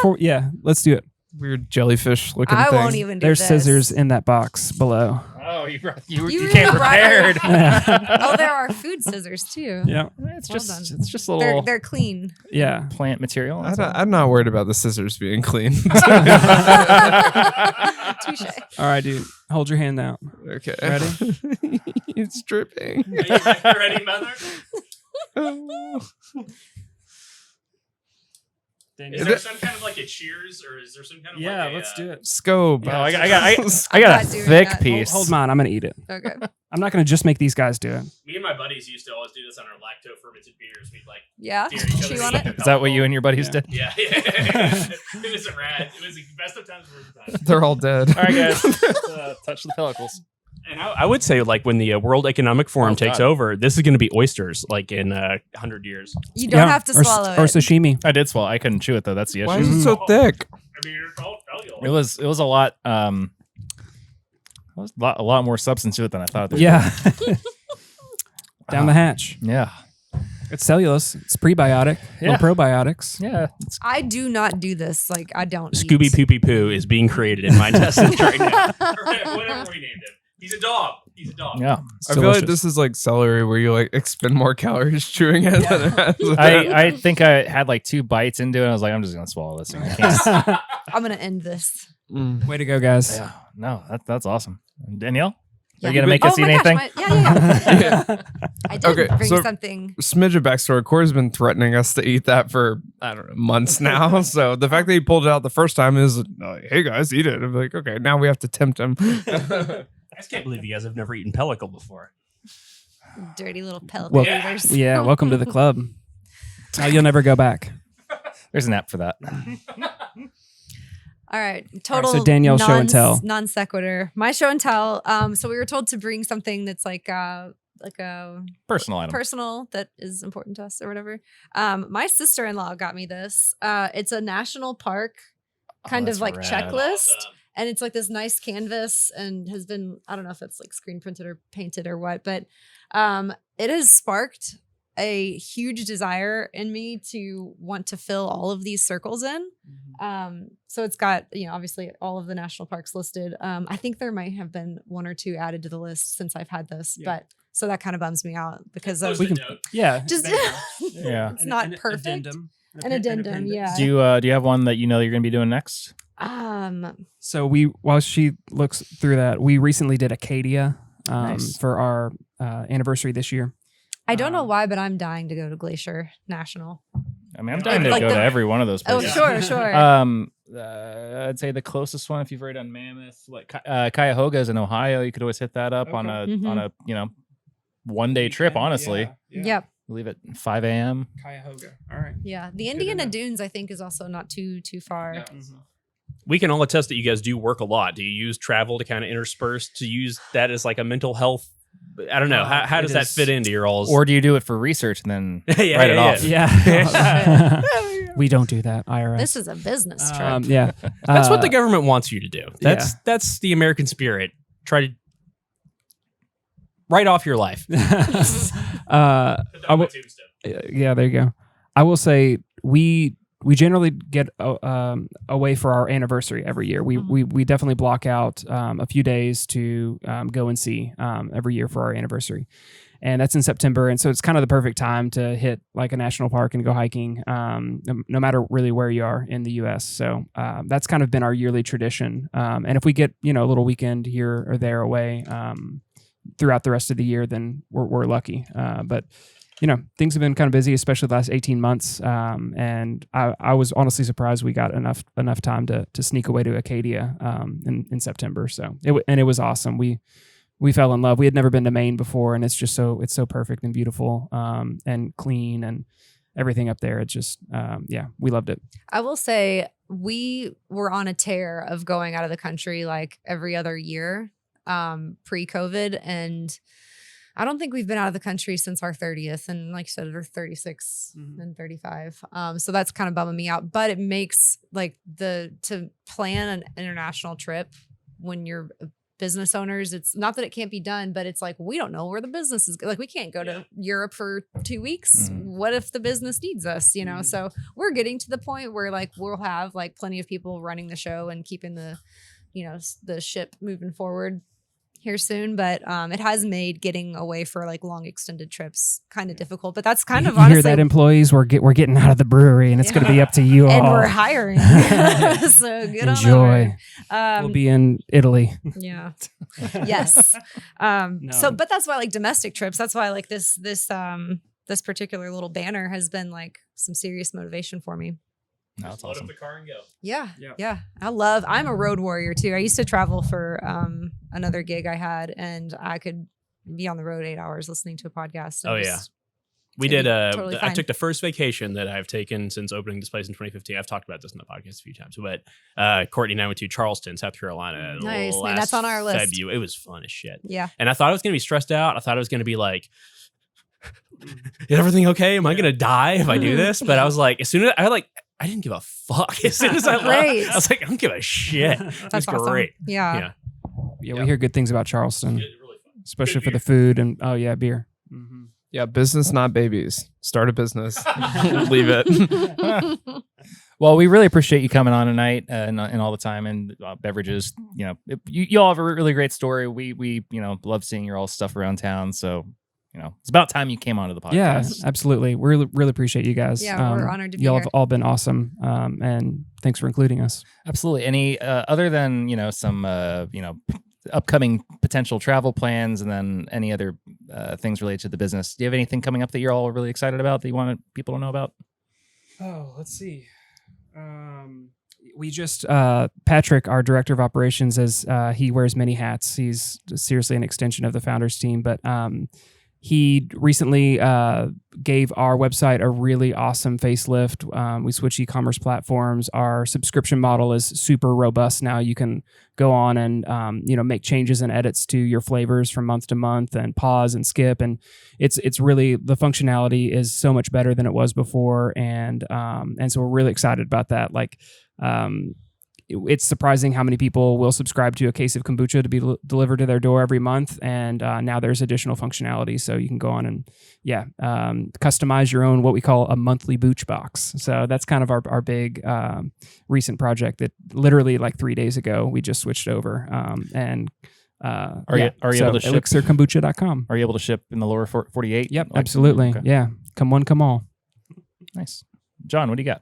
A: Let's do it.
E: Weird jellyfish looking
C: I
E: thing.
C: won't even do
A: There's
C: this.
A: scissors in that box below.
D: Oh, you
C: You
D: came
C: really brought
D: prepared.
C: Oh, there are food scissors too.
A: Yeah.
D: It's
C: Well
D: just
C: done.
D: it's just a little
C: They're clean.
A: Yeah.
D: plant material. that's all.
E: I'm not worried about the scissors being clean.
C: Touche.
A: All right, dude. Hold your hand out.
E: Okay.
A: Ready?
E: It's dripping.
B: Are you ready, mother? Is there some kind of like a cheers, or is there some kind of
A: Yeah,
B: like a,
A: let's do it.
E: Scobe.
D: No, I got a
C: not doing
D: thick
C: that.
D: piece.
A: Hold mine. I'm gonna eat it.
C: Okay.
A: I'm not gonna just make these guys do it.
B: Me and my buddies used to always do this on our lacto fermented beers. We'd like
C: Yeah.
B: dare each other
C: Chew
B: to
C: on
B: eat
C: it.
B: the
D: Is that what you
B: pellicle.
D: and your buddies did?
B: Yeah, it was a rad. It was the best of times, worst of times.
E: They're all dead.
D: All right, guys. Touch the pellicles.
B: And I would say, like, when the World Economic Forum
D: Oh,
B: takes
D: God.
B: over, this is going to be oysters, like in 100 years.
C: You don't have to
A: or,
C: swallow
A: or
C: it.
A: sashimi.
D: I did swallow. I couldn't chew it though. That's the issue.
E: Why is it so thick?
B: I mean, it's all
D: It was a lot. It was a lot more substance to it than I thought.
A: Yeah. Down the hatch.
D: Yeah.
A: It's cellulose. It's prebiotic.
D: Yeah.
A: No probiotics.
D: Yeah. It's,
C: I do not do this. Like I don't.
B: Scooby
C: eat.
B: Poopy Poo is being created in my intestines right now. Or whatever we named him. He's a dog. He's a dog.
D: yeah.
A: It's
E: I feel like
A: delicious.
E: this is like celery where you like expend more calories chewing it than it has.
D: I think I had like 2 bites into it. And I was like, I'm just gonna swallow this thing. I can't.
C: I'm gonna end this.
E: Mm.
A: Way to go, guys.
D: Yeah. No, that's awesome. Danielle,
C: Yeah.
D: are you gonna make us eat
C: my
D: anything?
C: Gosh, yeah. I did
E: Okay,
C: bring
E: so-
C: something.
E: Smidge of backstory. Corey's been threatening us to eat that for, I don't know, months now. So the fact that he pulled it out the first time is, like, hey guys, eat it. I'm like, okay, now we have to tempt him.
B: I just can't believe you guys have never eaten pellicle before.
C: Dirty little pellet
A: Well,
C: eaters.
A: Yeah. Welcome to the club. Now you'll never go back.
D: There's an app for that.
C: All right. Total.
A: so Danielle's show and tell.
C: Non sequitur. My show and tell. So we were told to bring something that's like a
D: Personal item.
C: personal that is important to us or whatever. My sister-in-law got me this. It's a national park kind of
D: that's
C: like
D: rad.
C: checklist.
B: Awesome.
C: And it's like this nice canvas and has been, I don't know if it's like screen printed or painted or what, but it has sparked a huge desire in me to want to fill all of these circles in. So it's got, obviously all of the national parks listed. I think there might have been 1 or 2 added to the list since I've had this,
A: Yeah.
C: but so that kind of bums me out because
B: Post
C: of
A: We can-
B: note.
A: Yeah.
C: just,
D: Yeah.
C: it's not perfect.
A: Addendum.
C: An addendum, yeah.
D: Do you have one that you know you're gonna be doing next?
A: So while she looks through that, we recently did Acadia
D: Nice.
A: for our anniversary this year.
C: I don't know why, but I'm dying to go to Glacier National.
D: I mean, I'm dying to
C: Like
D: go
C: the-
D: to every one of those
C: Oh,
D: places.
C: sure.
D: I'd say the closest one, if you've already done Mammoth, like Cuyahoga is in Ohio. You could always hit that up on a
C: Mhm.
D: on a 1-day trip. Honestly,
C: Yep.
D: leave at 5 a.m.
A: Cuyahoga. All right.
C: Yeah. The
A: Good to
C: Indiana
A: know.
C: Dunes, I think, is also not too far.
B: we can all attest that you guys do work a lot. Do you use travel to kind of intersperse to use that as like a mental health? I don't know. How does that fit into your all's?
D: Or do you do it for research and then
B: Yeah,
D: write it
B: yeah,
D: off?
A: Yeah. We don't do that, IRS.
C: This is a business trip.
A: Yeah.
B: That's what the government wants you to do. That's the American spirit. Try to write off your life.
A: Yeah, there you go. I will say we generally get away for our anniversary every year. We definitely block out a few days to go and see every year for our anniversary, and that's in September. And so it's kind of the perfect time to hit like a national park and go hiking, no matter really where you are in the U.S. So that's kind of been our yearly tradition. And if we get a little weekend here or there away throughout the rest of the year, then we're lucky. But things have been kind of busy, especially the last 18 months. And I was honestly surprised we got enough time to sneak away to Acadia in September. So it was awesome. We fell in love. We had never been to Maine before, and it's so perfect and beautiful and clean and everything up there. It's just we loved it.
C: I will say we were on a tear of going out of the country like every other year pre-COVID, and I don't think we've been out of the country since our 30th. And like you said, we're 36 and 35. So that's kind of bumming me out. But it makes like to plan an international trip when you're business owners, it's not that it can't be done, but it's like, we don't know where the business is. Like we can't go to Europe for 2 weeks. What if the business needs us, So we're getting to the point where like we'll have like plenty of people running the show and keeping the ship moving forward here soon, but it has made getting away for like long extended trips kind of difficult. But that's kind of honestly,
A: hear that, employees, we're getting out of the brewery, and it's going to be up to you
C: and
A: all.
C: we're hiring. So good
A: Enjoy.
C: on
A: We'll be in Italy.
C: Yeah. Yes. So, but that's why like domestic trips. That's why like this particular little banner has been like some serious motivation for me.
D: No, that's awesome.
B: Load up the car and go.
C: Yeah. I'm a road warrior too. I used to travel for another gig I had, and I could be on the road 8 hours listening to a podcast.
B: Oh yeah. We did
C: totally
B: I
C: fine.
B: took the first vacation that I've taken since opening this place in 2015. I've talked about this in the podcast a few times, but Courtney and I went to Charleston, South Carolina.
C: Nice, man.
B: last
C: That's on our list.
B: February. It was fun as shit.
C: Yeah.
B: And I thought I was going to be stressed out. I thought it was going to be like, is everything okay? Am I going to die if I do this? But I was like, as soon as I didn't give a fuck. As soon as I left,
C: Great.
B: I was like, I don't give a shit. It was
C: That's awesome.
B: great.
C: Yeah.
A: Yeah, we hear good things about Charleston,
B: Really fun.
A: especially
B: Good
A: for the food and beer.
E: Yeah, business, not babies. Start a business. Leave it.
D: Well, we really appreciate you coming on tonight and all the time and beverages. You all have a really great story. We love seeing your all stuff around town. So it's about time you came onto the podcast.
A: Yeah, absolutely. We really appreciate you guys.
C: Yeah, we're honored to be
A: y'all
C: here.
A: have all been awesome, and thanks for including us.
D: Absolutely. Any other than some upcoming potential travel plans, and then any other things related to the business? Do you have anything coming up that you're all really excited about that you want people to know about?
A: Oh, let's see. We just Patrick, our director of operations, as he wears many hats. He's seriously an extension of the founders team, but he recently gave our website a really awesome facelift. We switched e-commerce platforms. Our subscription model is super robust now. You can go on and make changes and edits to your flavors from month to month, and pause and skip. And it's really, the functionality is so much better than it was before. And so we're really excited about that. It's surprising how many people will subscribe to a case of kombucha to be delivered to their door every month. And now there's additional functionality. So you can go on and, customize your own, what we call a monthly booch box. So that's kind of our big recent project that literally like 3 days ago, we just switched over. Are you able to ship? ElixirKombucha.com.
D: Are you able to ship in the lower 48?
A: Yep, absolutely.
D: Okay.
A: Yeah. Come one, come all.
D: Nice. John, what do you got?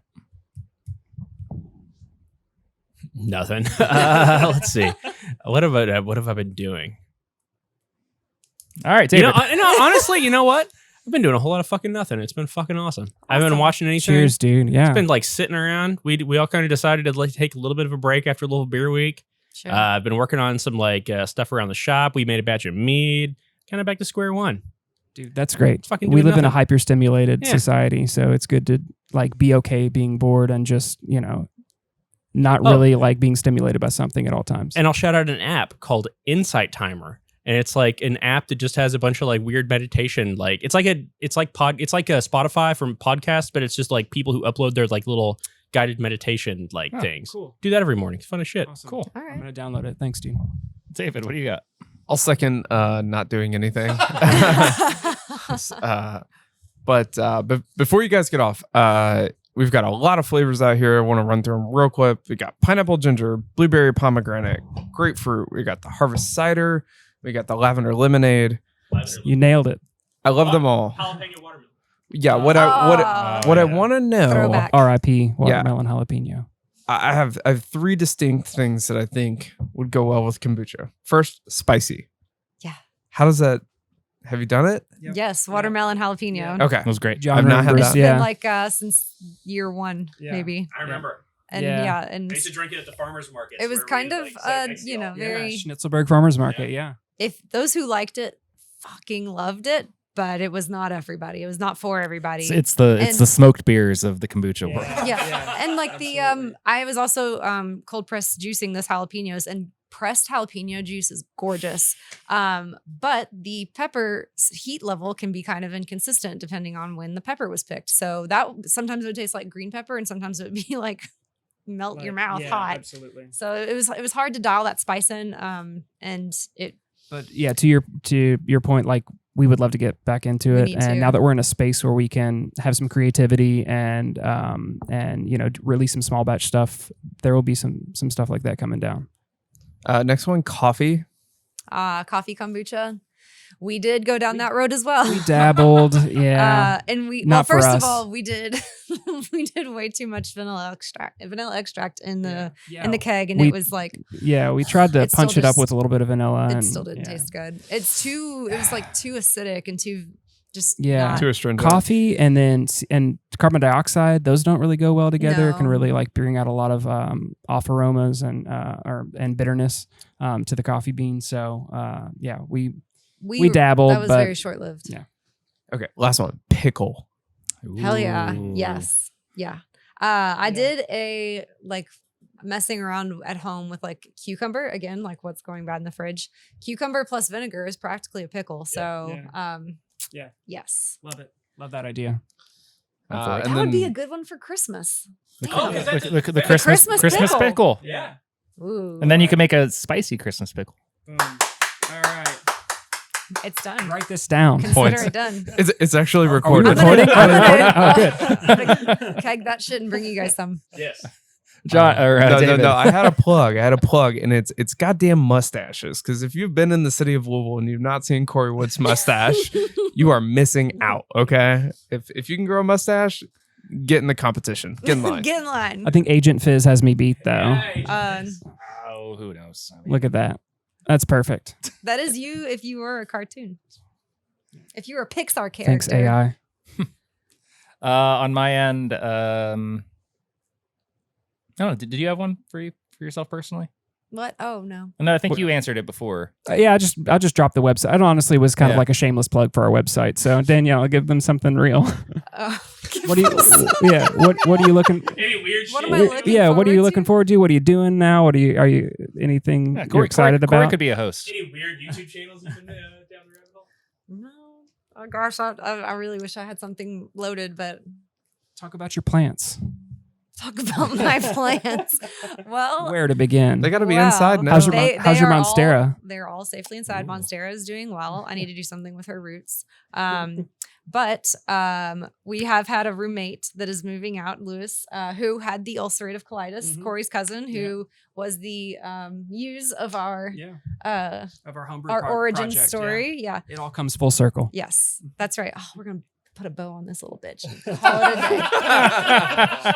B: Nothing. Let's see. What have I been doing?
D: All right, David.
B: Honestly, you know what? I've been doing a whole lot of fucking nothing. It's been fucking awesome. I haven't been watching anything.
A: Cheers, dude. Yeah.
B: It's been like sitting around. We all kind of decided to take a little bit of a break after Louisville Beer Week.
C: Sure.
B: I've been working on some stuff around the shop. We made a batch of mead. Kind of back to square one.
A: Dude, that's great.
B: Fucking
A: We
B: doing
A: live in a
B: nothing.
A: hyper-stimulated
B: Yeah.
A: society, so it's good to be okay being bored and just, not really like being stimulated by something at all times.
B: And I'll shout out an app called Insight Timer. And it's like an app that just has a bunch of like weird meditation. Like it's like a Spotify from podcasts, but it's just like people who upload their like little guided meditation like things.
A: Cool.
B: Do that every morning. It's fun as shit.
A: Awesome.
D: Cool.
C: All right.
A: I'm gonna download it. Thanks, dude.
D: David, what do you got?
E: I'll second not doing anything. But before you guys get off, we've got a lot of flavors out here. I want to run through them real quick. We got pineapple ginger, blueberry pomegranate, grapefruit. We got the harvest cider. We got the lavender lemonade.
A: You nailed it.
E: I love them all.
B: Jalapeno watermelon.
E: Yeah, what I want to know.
C: Throwback.
A: R.I.P. Watermelon jalapeno.
E: I have 3 distinct things that I think would go well with kombucha. First, spicy.
C: Yeah.
E: How does that? Have you done it?
A: Yep.
C: Yes, watermelon jalapeno.
A: Yeah.
E: Okay.
D: It was great.
A: John
E: I've not had
A: remembers,
E: that.
C: It's
A: yeah.
C: been like since year 1,
A: Yeah.
C: maybe.
B: I remember.
C: And
A: Yeah.
C: and
B: I used to drink it at the farmer's market.
C: it was kind of very.
A: Schnitzelberg Farmers Market, yeah.
C: If those who liked it fucking loved it, but it was not everybody. It was not for everybody.
D: It's the
C: And-
D: smoked beers of the kombucha world.
C: yeah. And like I was also cold pressed juicing this jalapenos, and pressed jalapeno juice is gorgeous. But the pepper heat level can be kind of inconsistent depending on when the pepper was picked. So that sometimes it would taste like green pepper, and sometimes it would be like melt your mouth hot.
A: Absolutely.
C: So it was hard to dial that spice in. And it
A: But yeah, to your point, like we would love to get back into
C: We
A: it,
C: need
A: and
C: to.
A: now that we're in a space where we can have some creativity and release some small batch stuff, there will be some stuff like that coming down.
E: Next one, coffee.
C: coffee kombucha. We did go down that road as well.
A: We dabbled, yeah.
C: And we
A: Not for
C: first
A: us.
C: of all, we did way too much vanilla extract in the keg, and
A: We-
C: it was like
A: Yeah, we tried to
C: It still
A: punch it up
C: just-
A: with a little bit of vanilla.
C: it
A: and,
C: still didn't
A: yeah.
C: taste good. It was like too acidic and too just
A: Yeah.
C: not-
E: Too astringent.
A: Coffee and carbon dioxide; those don't really go well together. It can
C: No.
A: really like bring out a lot of off aromas and bitterness to the coffee bean. So yeah, we dabbled,
C: That was
A: but
C: very short lived.
A: yeah.
E: Okay, last one, pickle.
C: Hell yeah.
D: Ooh.
C: Yes. Yeah. I did a like messing around at home with like cucumber again, like what's going bad in the fridge. Cucumber plus vinegar is practically a pickle. So,
A: Yeah.
C: yes,
A: Love it. Love that idea.
C: that
E: And
C: would be a
E: then
C: good one for Christmas.
B: Oh, 'cause that's
D: The Christmas
C: Christmas pickle.
D: pickle.
B: Yeah.
C: Ooh.
D: And then you can make a spicy Christmas pickle.
A: Boom. All right.
C: It's done.
A: Write this down.
C: Consider
E: Points.
C: it done.
E: it's actually
A: Are we
E: recorded.
A: recording?
C: I'm
A: Are we
C: gonna-
A: recording? Oh, good.
C: I'm gonna keg that shit and bring you guys some.
B: Yes.
D: John or David.
E: No. I had a plug, and it's goddamn mustaches. Because if you've been in the city of Louisville and you've not seen Corey Wood's mustache, you are missing out. Okay, if you can grow a mustache, get in the competition. Get in line.
C: Get in line.
A: I think Agent Fizz has me beat though.
D: Oh, who knows? I mean,
A: Look at that. That's perfect.
C: That is you if you were a cartoon. If you were a Pixar character.
A: Thanks, AI.
D: on my end, I don't know. Did you have one for yourself personally?
C: What? Oh no.
D: No, I think you answered it before.
A: Yeah, I just dropped the website. It honestly was kind of
D: Yeah.
A: like a shameless plug for our website. So Danielle, I'll give them something real. What do you? Yeah. What are you looking?
B: Any weird
C: What
B: shit?
C: am I looking
A: Yeah. What are you
C: forward
A: looking
C: to?
A: forward to? What are you doing now? Are you anything
D: Yeah,
A: you're excited
D: Corey
A: about?
D: could be a host.
B: Any weird YouTube channels you've been down the rabbit hole?
C: No. Oh gosh, I really wish I had something loaded, but
A: Talk about your plants.
C: talk about my plans. Well,
A: Where to begin?
E: They got to be
C: Wow.
E: inside now.
A: How's your how's your
C: are all-
A: Monstera?
C: They're all safely inside.
E: Ooh.
C: Monstera is doing well. I need to do something with her roots. But we have had a roommate that is moving out, Lewis, who had the ulcerative colitis,
A: Mhm.
C: Corey's cousin, who was the muse of our
A: Yeah. Of our homebrew
C: origin
A: project,
C: story. Yeah.
A: It all comes full circle.
C: Yes, that's right. Oh, we're gonna put a bow on this little bitch. Call it a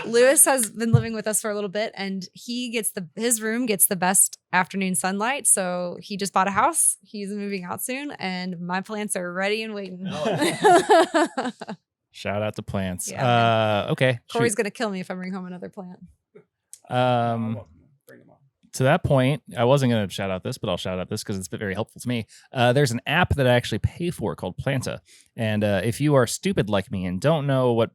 C: day. Lewis has been living with us for a little bit, and he gets his room gets the best afternoon sunlight. So he just bought a house. He's moving out soon, and my plants are ready and waiting.
D: Shout out to plants.
C: Yeah,
D: Okay.
C: Corey's
D: shoot.
C: gonna kill me if I bring home another plant.
D: To that point, I wasn't going to shout out this, but I'll shout out this because it's been very helpful to me. There's an app that I actually pay for called Planta. And if you are stupid like me and don't know what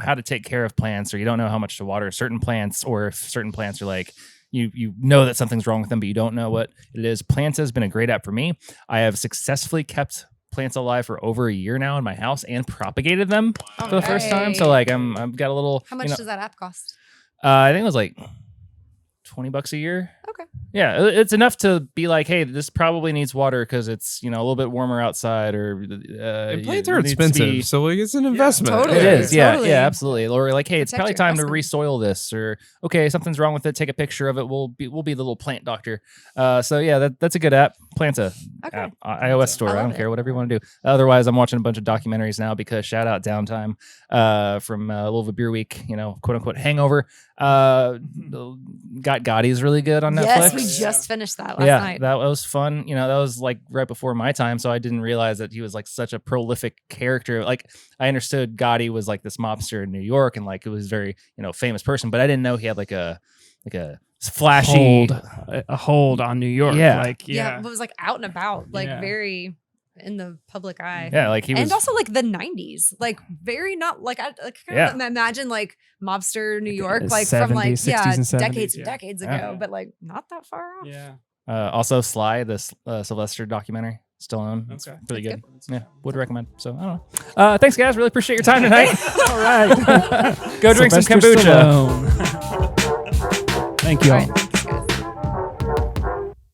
D: how to take care of plants, or you don't know how much to water certain plants, or if certain plants are like, you know that something's wrong with them, but you don't know what it is. Planta has been a great app for me. I have successfully kept plants alive for over a year now in my house and propagated them for the first time. So like I've got a little.
C: How much does that app cost?
D: I think it was like $20 a year.
C: Okay.
D: Yeah, it's enough to be like, hey, this probably needs water because it's a little bit warmer outside, or
E: and plants are expensive, so like it's an investment.
C: Totally.
D: It is,
C: Totally.
D: yeah, absolutely. Or like, hey, it's
C: Protect
D: probably
C: your
D: time to
C: investment.
D: resoil this, or okay, something's wrong with it. Take a picture of it. We'll be the little plant doctor. So yeah, that's a good app. Planta
C: Okay.
D: app, iOS store.
C: I
D: I
C: love
D: don't
C: it.
D: care, whatever you want to do. Otherwise, I'm watching a bunch of documentaries now because shout out Downtime from Louisville Beer Week. Quote unquote hangover. Got Gotti's really good on Netflix.
C: Yes, we just finished that last night.
D: That was fun. That was like right before my time, so I didn't realize that he was like such a prolific character. Like I understood Gotti was like this mobster in New York, and like it was very famous person, but I didn't know he had like a flashy
A: hold on New York.
D: Yeah.
C: It was like out and about, like
A: Yeah.
C: very in the public eye.
D: Yeah, like he was.
C: And also like the 90s, like very not like I kind of imagine like mobster New York, like from like
A: 70s, 60s and 70s,
C: decades and
A: yeah.
C: decades
D: Yeah.
C: ago, but like not that far off.
A: Yeah.
D: Also, Sly, this Sylvester documentary, still on. It's
A: Okay.
D: pretty good.
C: That's
D: Yeah, would recommend. So I don't know. Thanks, guys. Really appreciate your time tonight.
A: All right.
D: Go drink some
A: Sylvester
D: kombucha.
A: Stallone. Thank you
C: All
A: all.
C: right.